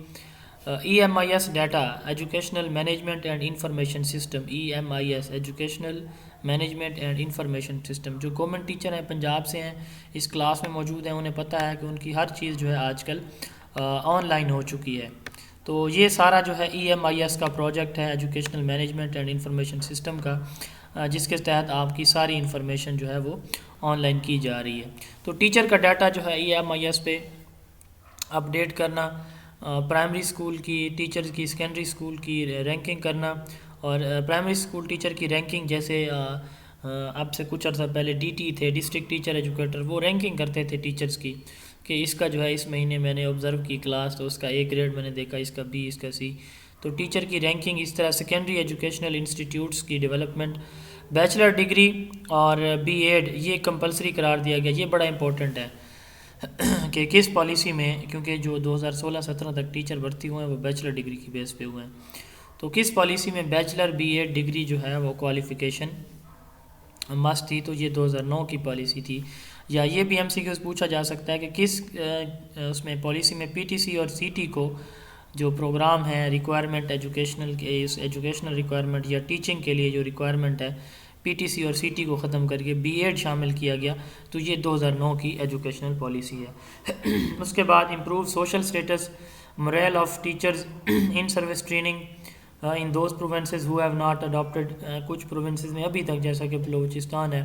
EMIS data educational management and information system, EMIS educational management and information system, جو گورنمنٹ ٹیچر ہیں پنجاب سے ہیں اس کلاس میں موجود ہیں, انہیں پتہ ہے کہ ان کی ہر چیز جو ہے آج کل آن لائن ہو چکی ہے. تو یہ سارا جو ہے EMIS کا پروجیکٹ ہے educational management and information system کا, جس کے تحت آپ کی ساری انفارمیشن جو ہے وہ آن لائن کی جا رہی ہے. تو ٹیچر کا ڈیٹا جو ہے EMIS پہ اپڈیٹ کرنا, پرائمری اسکول کی ٹیچر کی سیکنڈری اسکول کی رینکنگ کرنا, اور پرائمری اسکول ٹیچر کی رینکنگ جیسے اب سے کچھ عرصہ پہلے DT تھے, ڈسٹرکٹ ٹیچر ایجوکیٹر, وہ رینکنگ کرتے تھے ٹیچرز کی کہ اس کا جو ہے اس مہینے میں نے آبزرو کی کلاس تو اس کا A گریڈ میں نے دیکھا, اس کا B, اس کا C. تو ٹیچر کی رینکنگ, اس طرح سیکنڈری ایجوکیشنل انسٹیٹیوٹس کی ڈیولپمنٹ. بیچلر ڈگری اور B.Ed یہ کمپلسری قرار دیا گیا. یہ بڑا امپورٹنٹ ہے کہ کس پالیسی میں, کیونکہ جو 2016-17 تک ٹیچر بھرتی ہوئے ہیں وہ بیچلر ڈگری کی بیس پہ ہوئے ہیں, تو کس پالیسی میں بیچلر B.Ed ڈگری جو ہے وہ کوالیفیکیشن مست تھی, تو یہ 2009 کی پالیسی تھی. یا یہ بھی MCQs پوچھا جا سکتا ہے کہ کس اس میں پالیسی میں PTC اور CT کو جو پروگرام ہے ریکوائرمنٹ ایجوکیشنل ریکوائرمنٹ یا ٹیچنگ کے لیے جو ریکوائرمنٹ ہے پی ٹی سی اور سی ٹی کو ختم کر کے بی ایڈ شامل کیا گیا. تو یہ 2009 کی ایجوکیشنل پالیسی ہے. اس کے بعد improve social status morale of teachers in service training in those provinces who have not adopted. کچھ پروونسز میں ابھی تک جیسا کہ بلوچستان ہے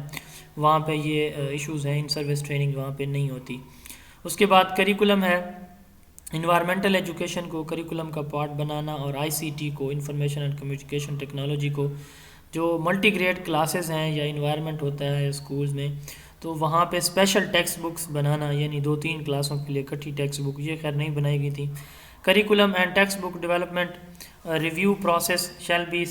وہاں پہ یہ ایشوز ہیں, ان سروس ٹریننگ وہاں پہ نہیں ہوتی. اس کے بعد کریکولم ہے, انوائرمنٹل ایجوکیشن کو کریکولم کا پارٹ بنانا, اور آئی سی ٹی کو انفارمیشن اینڈ کمیونیکیشن ٹیکنالوجی کو جو ملٹی گریڈ کلاسز ہیں یا انوائرمنٹ ہوتا ہے اسکولز میں تو وہاں پہ اسپیشل ٹیکسٹ بکس بنانا, یعنی 2-3 کلاسوں کے لیے اکٹھی ٹیکسٹ بک, یہ خیر نہیں بنائی گئی تھی. Curriculum and textbook development review process shall be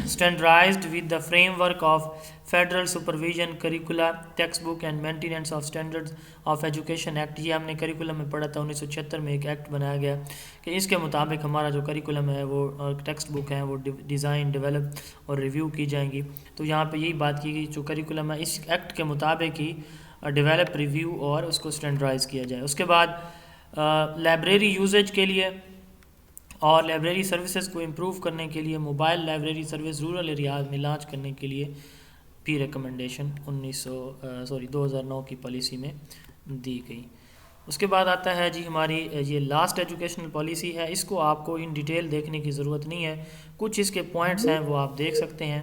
standardized with the framework of federal supervision curricula textbook and maintenance of standards of education act. یہ ہم نے کریکولم میں پڑھا تھا 1976 میں ایک ایکٹ بنایا گیا کہ اس کے مطابق ہمارا جو کریکولم ہے وہ ٹیکسٹ بک ہیں وہ ڈیزائن ڈیولپ اور ریویو کی جائیں گی. تو یہاں پہ یہی بات کی گئی جو کریکولم ہے اس ایکٹ کے مطابق ہی ڈیولپ ریویو اور اس کو اسٹینڈرڈائز کیا جائے. اس کے بعد لائبریری یوزیج کے لیے اور لائبریری سروسز کو امپروو کرنے کے لیے mobile library service rural areas میں لانچ کرنے کے لیے بھی ریکمنڈیشن 2009 کی پالیسی میں دی گئی. اس کے بعد آتا ہے جی ہماری یہ لاسٹ ایجوکیشنل پالیسی ہے. اس کو آپ کو ان ڈیٹیل دیکھنے کی ضرورت نہیں ہے, کچھ اس کے پوائنٹس ہیں وہ آپ دیکھ سکتے ہیں.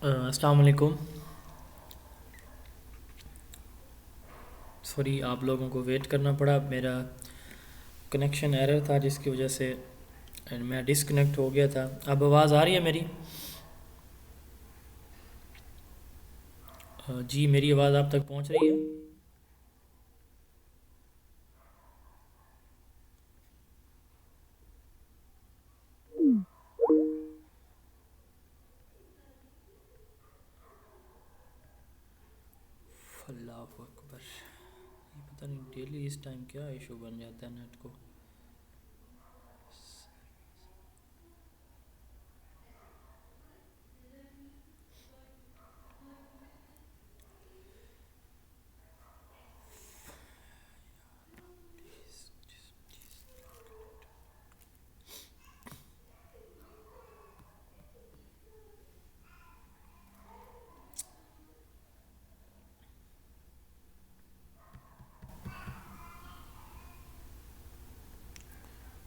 السلام علیکم. سوری آپ لوگوں کو ویٹ کرنا پڑا، میرا کنیکشن ایرر تھا جس کی وجہ سے میں ڈسکنیکٹ ہو گیا تھا. اب آواز آ رہی ہے میری؟ جی میری آواز آپ تک پہنچ رہی ہے؟ اللہ اکبر، یہ پتہ نہیں ڈیلی اس ٹائم کیا ایشو بن جاتا ہے نیٹ کو.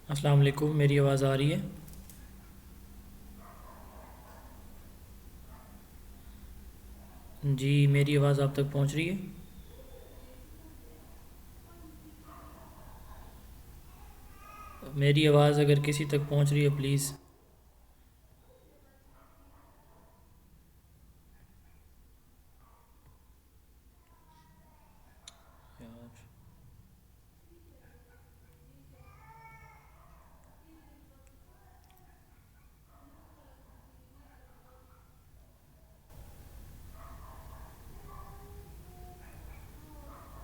السلام علیکم، میری آواز آ رہی ہے؟ جی میری آواز آپ تک پہنچ رہی ہے؟ میری آواز اگر کسی تک پہنچ رہی ہے پلیز.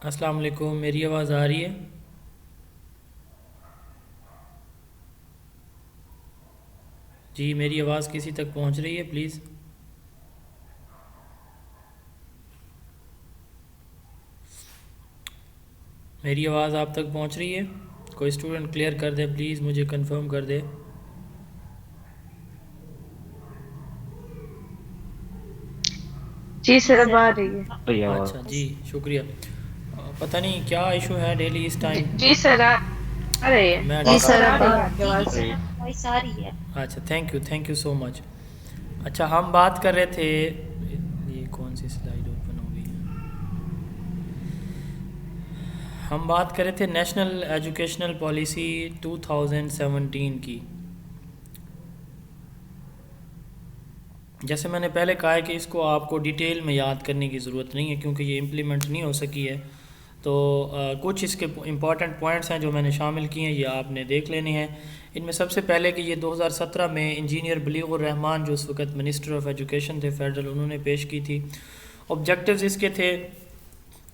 یار السلام علیکم، میری آواز آ رہی ہے؟ جی میری آواز کسی تک پہنچ رہی ہے پلیز؟ میری آواز آپ تک پہنچ رہی ہے؟ کوئی اسٹوڈنٹ کلیئر کر دے پلیز، مجھے کنفرم کر دے. جی سر اب آ رہی ہے. صحیح آواز. اچھا جی شکریہ. پتہ نہیں کیا ایشو ہے ڈیلی اس ٹائم. جی سر آ رہی ہے. میں جی سر آ اب رہی ہے آپ کی آواز. صحیح. وائس آ رہی ہے. اچھا تھینک یو سو مچ. اچھا ہم بات کر رہے تھے، یہ کون سی سلائیڈ اوپن ہو گئی ہے؟ ہم بات کر رہے تھے نیشنل ایجوکیشنل پالیسی 2017 کی. جیسے میں نے پہلے کہا ہے کہ اس کو آپ کو ڈیٹیل میں یاد کرنے کی ضرورت نہیں ہے کیونکہ یہ امپلیمنٹ نہیں ہو سکی ہے. تو کچھ اس کے امپورٹنٹ پوائنٹس ہیں جو میں نے شامل کیے ہیں، یہ آپ نے دیکھ لینے ہیں. ان میں سب سے پہلے کہ یہ 2017 میں انجینئر بلیغ الرحمان جو اس وقت منسٹر آف ایجوکیشن تھے فیڈرل، انہوں نے پیش کی تھی. آبجیکٹیوز اس کے تھے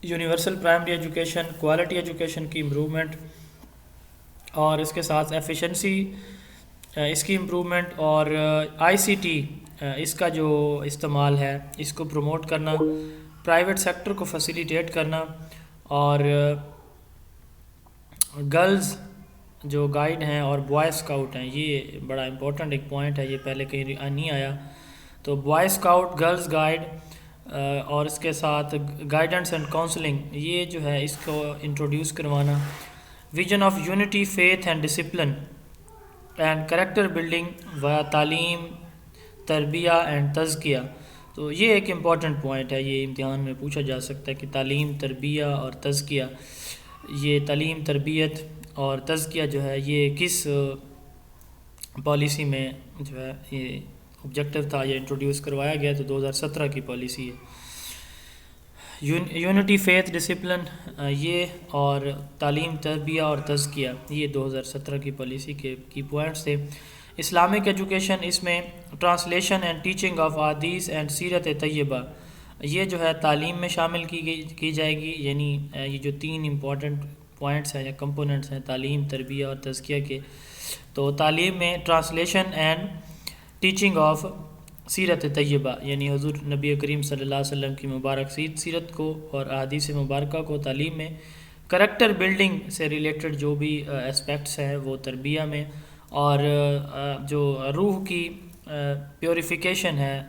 universal primary education, quality education کی امپرومنٹ، اور اس کے ساتھ ایفیشنسی اس کی امپرومنٹ، اور آئی سی ٹی اس کا جو استعمال ہے اس کو پروموٹ کرنا، پرائیویٹ سیکٹر کو فیسیلیٹیٹ کرنا، اور گرلز جو گائیڈ ہیں اور بوائے اسکاؤٹ ہیں، یہ بڑا امپورٹنٹ ایک پوائنٹ ہے، یہ پہلے کہیں نہیں آیا. تو بوائے اسکاؤٹ، گرلز گائیڈ، اور اس کے ساتھ گائیڈنس اینڈ کاؤنسلنگ، یہ جو ہے اس کو انٹروڈیوس کروانا. Vision of unity, faith and discipline and character building و تعلیم، تربیہ اینڈ تزکیہ. تو یہ ایک امپورٹنٹ پوائنٹ ہے، یہ امتحان میں پوچھا جا سکتا ہے کہ تعلیم، تربیہ اور تزکیہ، یہ تعلیم، تربیت اور تزکیہ جو ہے یہ کس پالیسی میں جو ہے یہ آبجیکٹیو تھا، یہ انٹروڈیوس کروایا گیا. تو 2017 کی پالیسی ہے. یونٹی، فیتھ، ڈسپلن، یہ اور تعلیم، تربیہ اور تزکیہ، یہ 2017 کی پالیسی کے کی پوائنٹس تھے. اسلامک ایجوکیشن، اس میں ٹرانسلیشن اینڈ ٹیچنگ آف احادیث اینڈ سیرت طیبہ، یہ جو ہے تعلیم میں شامل کی جائے گی. یعنی یہ جو تین امپورٹنٹ پوائنٹس ہیں یا کمپوننٹس ہیں تعلیم، تربیہ اور تزکیہ کے، تو تعلیم میں ٹرانسلیشن اینڈ ٹیچنگ آف سیرت طیبہ، یعنی حضور نبی کریم صلی اللہ علیہ وسلم کی مبارک سیرت کو اور احادیث مبارکہ کو تعلیم میں، کریکٹر بلڈنگ سے ریلیٹڈ جو بھی اسپیکٹس ہیں وہ تربیہ میں، اور جو روح کی پیوریفیکیشن ہے،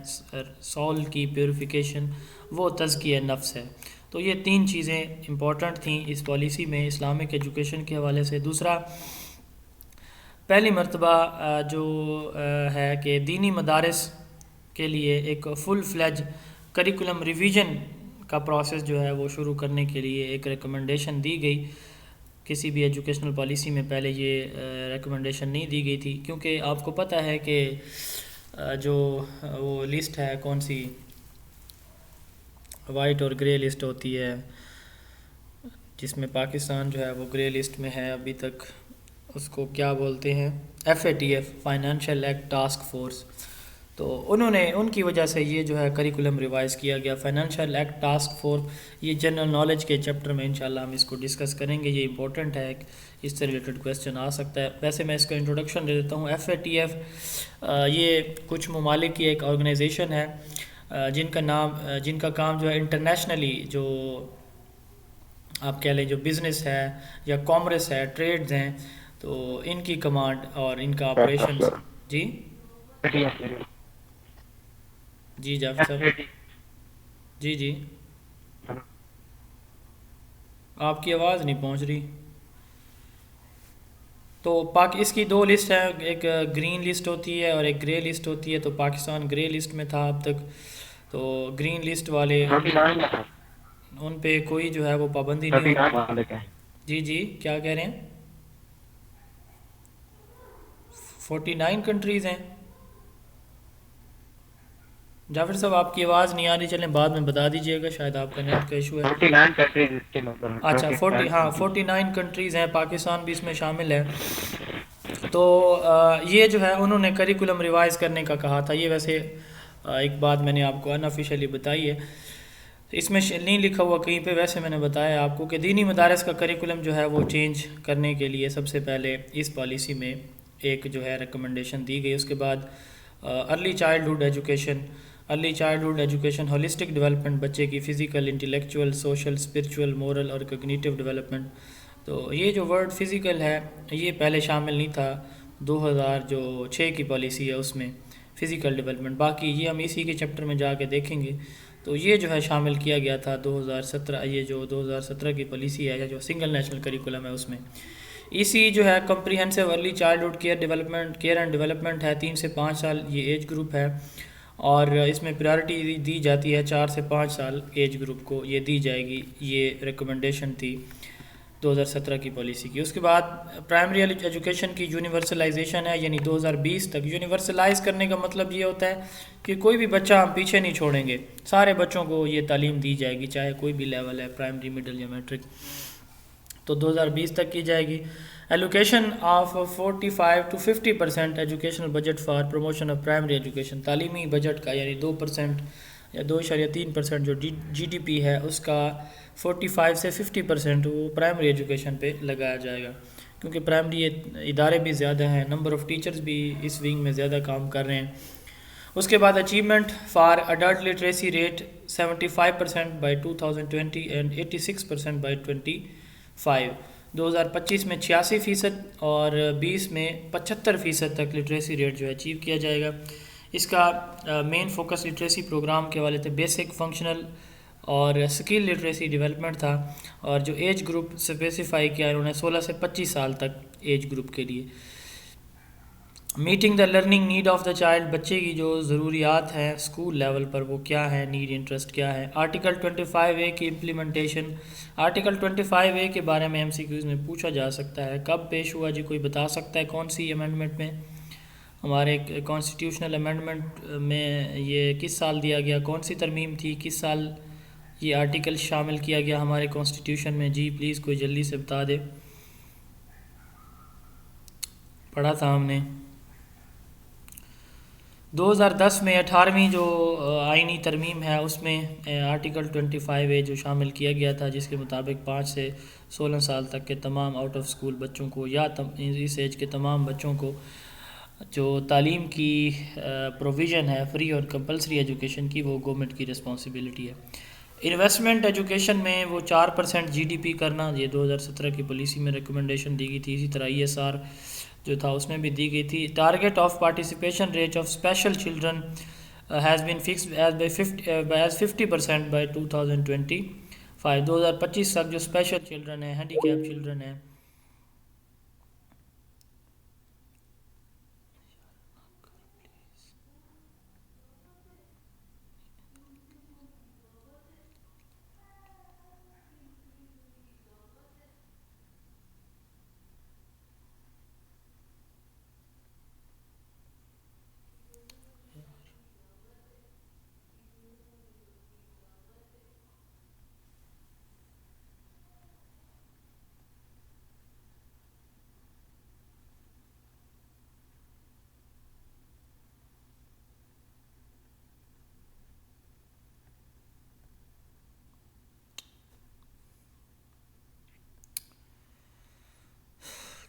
سول کی پیوریفیکیشن، وہ تزکیہ نفس ہے. تو یہ تین چیزیں امپورٹنٹ تھیں اس پالیسی میں اسلامک ایجوکیشن کے حوالے سے. دوسرا، پہلی مرتبہ جو ہے کہ دینی مدارس کے لیے ایک فل فلیج کریکولم ریویژن کا پروسیس جو ہے وہ شروع کرنے کے لیے ایک ریکمنڈیشن دی گئی. کسی بھی ایجوکیشنل پالیسی میں پہلے یہ ریکمنڈیشن نہیں دی گئی تھی، کیونکہ آپ کو پتہ ہے کہ جو وہ لسٹ ہے کون سی وائٹ اور گرے لسٹ ہوتی ہے، جس میں پاکستان جو ہے وہ گرے لسٹ میں ہے ابھی تک. اس کو کیا بولتے ہیں؟ FATF، financial act task force. تو انہوں نے ان کی وجہ سے یہ جو ہے کریکولم ریوائز کیا گیا. فائنینشیل ایکٹ ٹاسک فورس یہ جنرل نالج کے چیپٹر میں انشاءاللہ ہم اس کو ڈسکس کریں گے. یہ امپورٹنٹ ہے، اس سے ریلیٹڈ کویسچن آ سکتا ہے. ویسے میں اس کا انٹروڈکشن دے دیتا ہوں. FATF یہ کچھ ممالک کی ایک آرگنائزیشن ہے جن کا کام جو ہے انٹرنیشنلی جو آپ کہہ لیں جو بزنس ہے یا کامرس ہے، ٹریڈز ہیں، تو ان کی کمانڈ اور ان کا آپریشن. جی جی جعفر صاحب. جی آپ کی آواز نہیں پہنچ رہی. تو اس کی دو لسٹ ہیں، ایک گرین لسٹ ہوتی ہے اور ایک گرے لسٹ ہوتی ہے. تو پاکستان گرے لسٹ میں تھا اب تک. تو گرین لسٹ والے ان پہ کوئی جو ہے وہ پابندی نہیں ہوتی. جی کیا کہہ رہے ہیں؟ 49 کنٹریز ہیں. جعفر صاحب آپ کی آواز نہیں آ رہی، چلیں بعد میں بتا دیجئے گا، شاید آپ کا نیٹ کا ایشو ہے. 49 کنٹریز اس کے نمبر ہیں. اچھا 49 کنٹریز ہیں، پاکستان بھی اس میں شامل ہے. تو یہ جو ہے انہوں نے کریکولم ریوائز کرنے کا کہا تھا. یہ ویسے ایک بات میں نے آپ کو انآفیشلی بتائی ہے، اس میں نہیں لکھا ہوا کہیں پہ. ویسے میں نے بتایا آپ کو کہ دینی مدارس کا کریکولم جو ہے وہ چینج کرنے کے لیے سب سے پہلے اس پالیسی میں ایک جو ہے ریکمنڈیشن دی گئی. اس کے بعد early childhood education holistic development, بچے کی physical, intellectual, social, spiritual, moral اور کوگنیٹیو ڈیولپمنٹ. تو یہ جو ورڈ فزیکل ہے یہ پہلے شامل نہیں تھا 2006 کی پالیسی ہے اس میں فزیکل ڈیولپمنٹ. باقی یہ ہم اسی کے چیپٹر میں جا کے دیکھیں گے. تو یہ جو ہے شامل کیا گیا تھا 2017، یہ جو 2017 کی پالیسی ہے یا جو سنگل نیشنل کریکولم ہے اس میں. اسی جو ہے comprehensive early childhood care and development ہے، 3 سے 5 سال یہ ایج گروپ ہے، اور اس میں پریارٹی دی جاتی ہے 4 سے 5 سال ایج گروپ کو یہ دی جائے گی. یہ ریکمنڈیشن تھی 2017 کی پالیسی کی. اس کے بعد پرائمری ایجوکیشن کی یونیورسلائزیشن ہے، یعنی 2020 تک. یونیورسلائز کرنے کا مطلب یہ ہوتا ہے کہ کوئی بھی بچہ ہم پیچھے نہیں چھوڑیں گے، سارے بچوں کو یہ تعلیم دی جائے گی، چاہے کوئی بھی لیول ہے، پرائمری، مڈل یا میٹرک. تو 2020 تک کی جائے گی. Allocation of 45 to 50% educational budget for promotion of primary education, تعلیمی بجٹ کا یعنی 2% یا 2.3% جو GDP ہے اس کا 45 سے 50% وہ پرائمری ایجوکیشن پہ لگایا جائے گا، کیونکہ پرائمری ادارے بھی زیادہ ہیں، نمبر آف ٹیچرز بھی اس ونگ میں زیادہ کام کر رہے ہیں. اس کے بعد achievement for adult literacy rate 75% by 2020 and 86% by 25. 2025 میں 86% اور 20 میں 75% تک لٹریسی ریٹ جو ہے اچیو کیا جائے گا. اس کا مین فوکس لٹریسی پروگرام کے والے تھے بیسک، فنکشنل اور اسکل لٹریسی ڈیولپمنٹ تھا. اور جو ایج گروپ اسپیسیفائی کیا انہوں نے 16 سے 25 سال تک ایج گروپ کے لیے. Meeting the learning need of the child, بچے کی جو ضروریات ہیں اسکول لیول پر وہ کیا ہے، نیڈ، انٹرسٹ کیا ہے. آرٹیکل 25A کی امپلیمنٹیشن. آرٹیکل 25A کے بارے میں MCQs میں پوچھا جا سکتا ہے، کب پیش ہوا جی کوئی بتا سکتا ہے؟ کون سی امینڈمنٹ میں؟ ہمارے کانسٹیٹیوشنل امینڈمنٹ میں یہ کس سال دیا گیا؟ کون سی ترمیم تھی؟ کس سال یہ آرٹیکل شامل کیا گیا ہمارے کانسٹیٹیوشن میں؟ جی پلیز کوئی جلدی سے بتا دے. پڑھا تھا ہم نے 2010 میں 18ویں جو آئینی ترمیم ہے اس میں آرٹیکل 25A جو شامل کیا گیا تھا، جس کے مطابق 5 سے 16 سال تک کے تمام آؤٹ آف سکول بچوں کو یا اس ایج کے تمام بچوں کو جو تعلیم کی پروویژن ہے فری اور کمپلسری ایجوکیشن کی، وہ گورنمنٹ کی رسپانسبلٹی ہے. انویسٹمنٹ ایجوکیشن میں وہ 4% GDP کرنا، یہ 2017 کی پالیسی میں ریکمنڈیشن دی گئی تھی. اسی طرح ESR جو تھا اس میں بھی دی گئی تھی. Target of participation rate of special children has been fixed as 50% by 2025. 2025 تک جو اسپیشل چلڈرن ہیں، ہینڈی کیپ چلڈرن ہیں،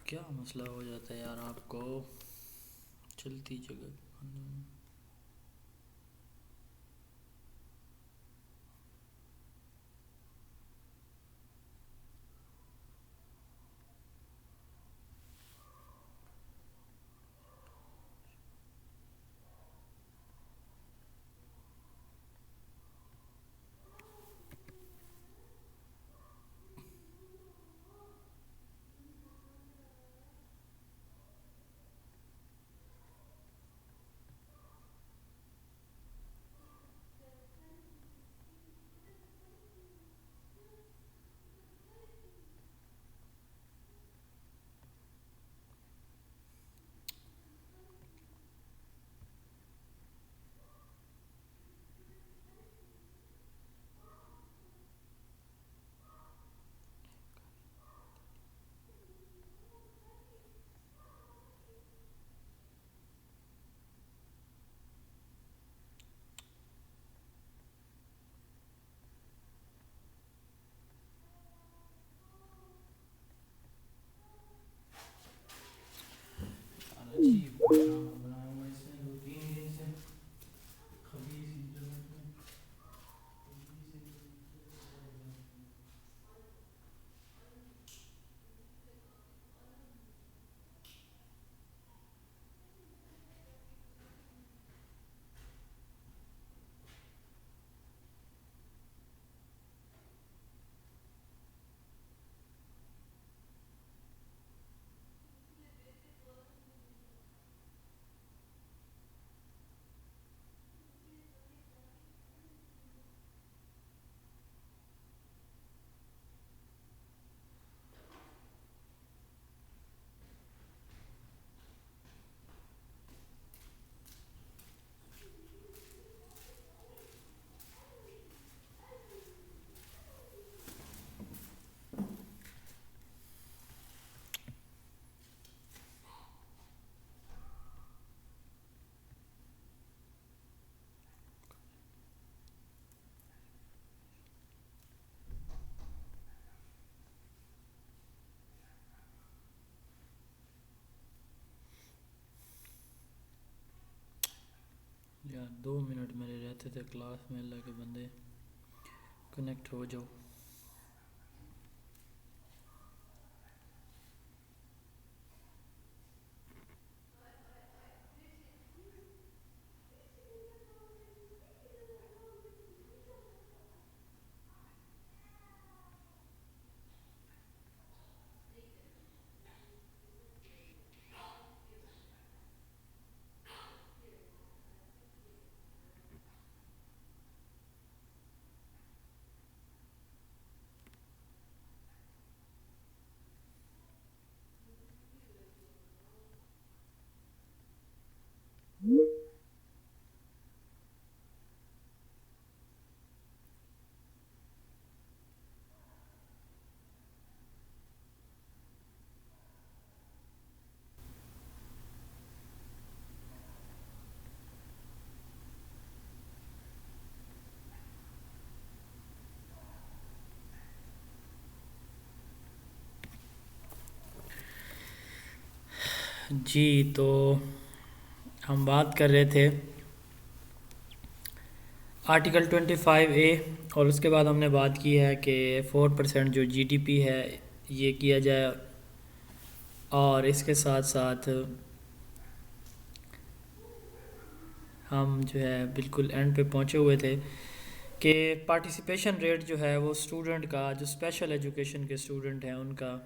کیا مسئلہ ہو جاتا ہے یار آپ کو چلتی جگہ. عجیب کام بنایا ہوا اس نے 2-3 دن سے خبیث انٹرنیٹ میں. یار 2 منٹ میرے رہتے تھے کلاس میں, اللہ کے بندے کنیکٹ ہو جاؤ. جی تو ہم بات کر رہے تھے آرٹیکل 25A, اور اس کے بعد ہم نے بات کی ہے کہ 4% جو جی ڈی پی ہے یہ کیا جائے, اور اس کے ساتھ ساتھ ہم جو ہے بالکل اینڈ پہ پہنچے ہوئے تھے کہ پارٹیسپیشن ریٹ جو ہے وہ اسٹوڈنٹ کا, جو اسپیشل ایجوکیشن کے اسٹوڈنٹ ہیں ان کا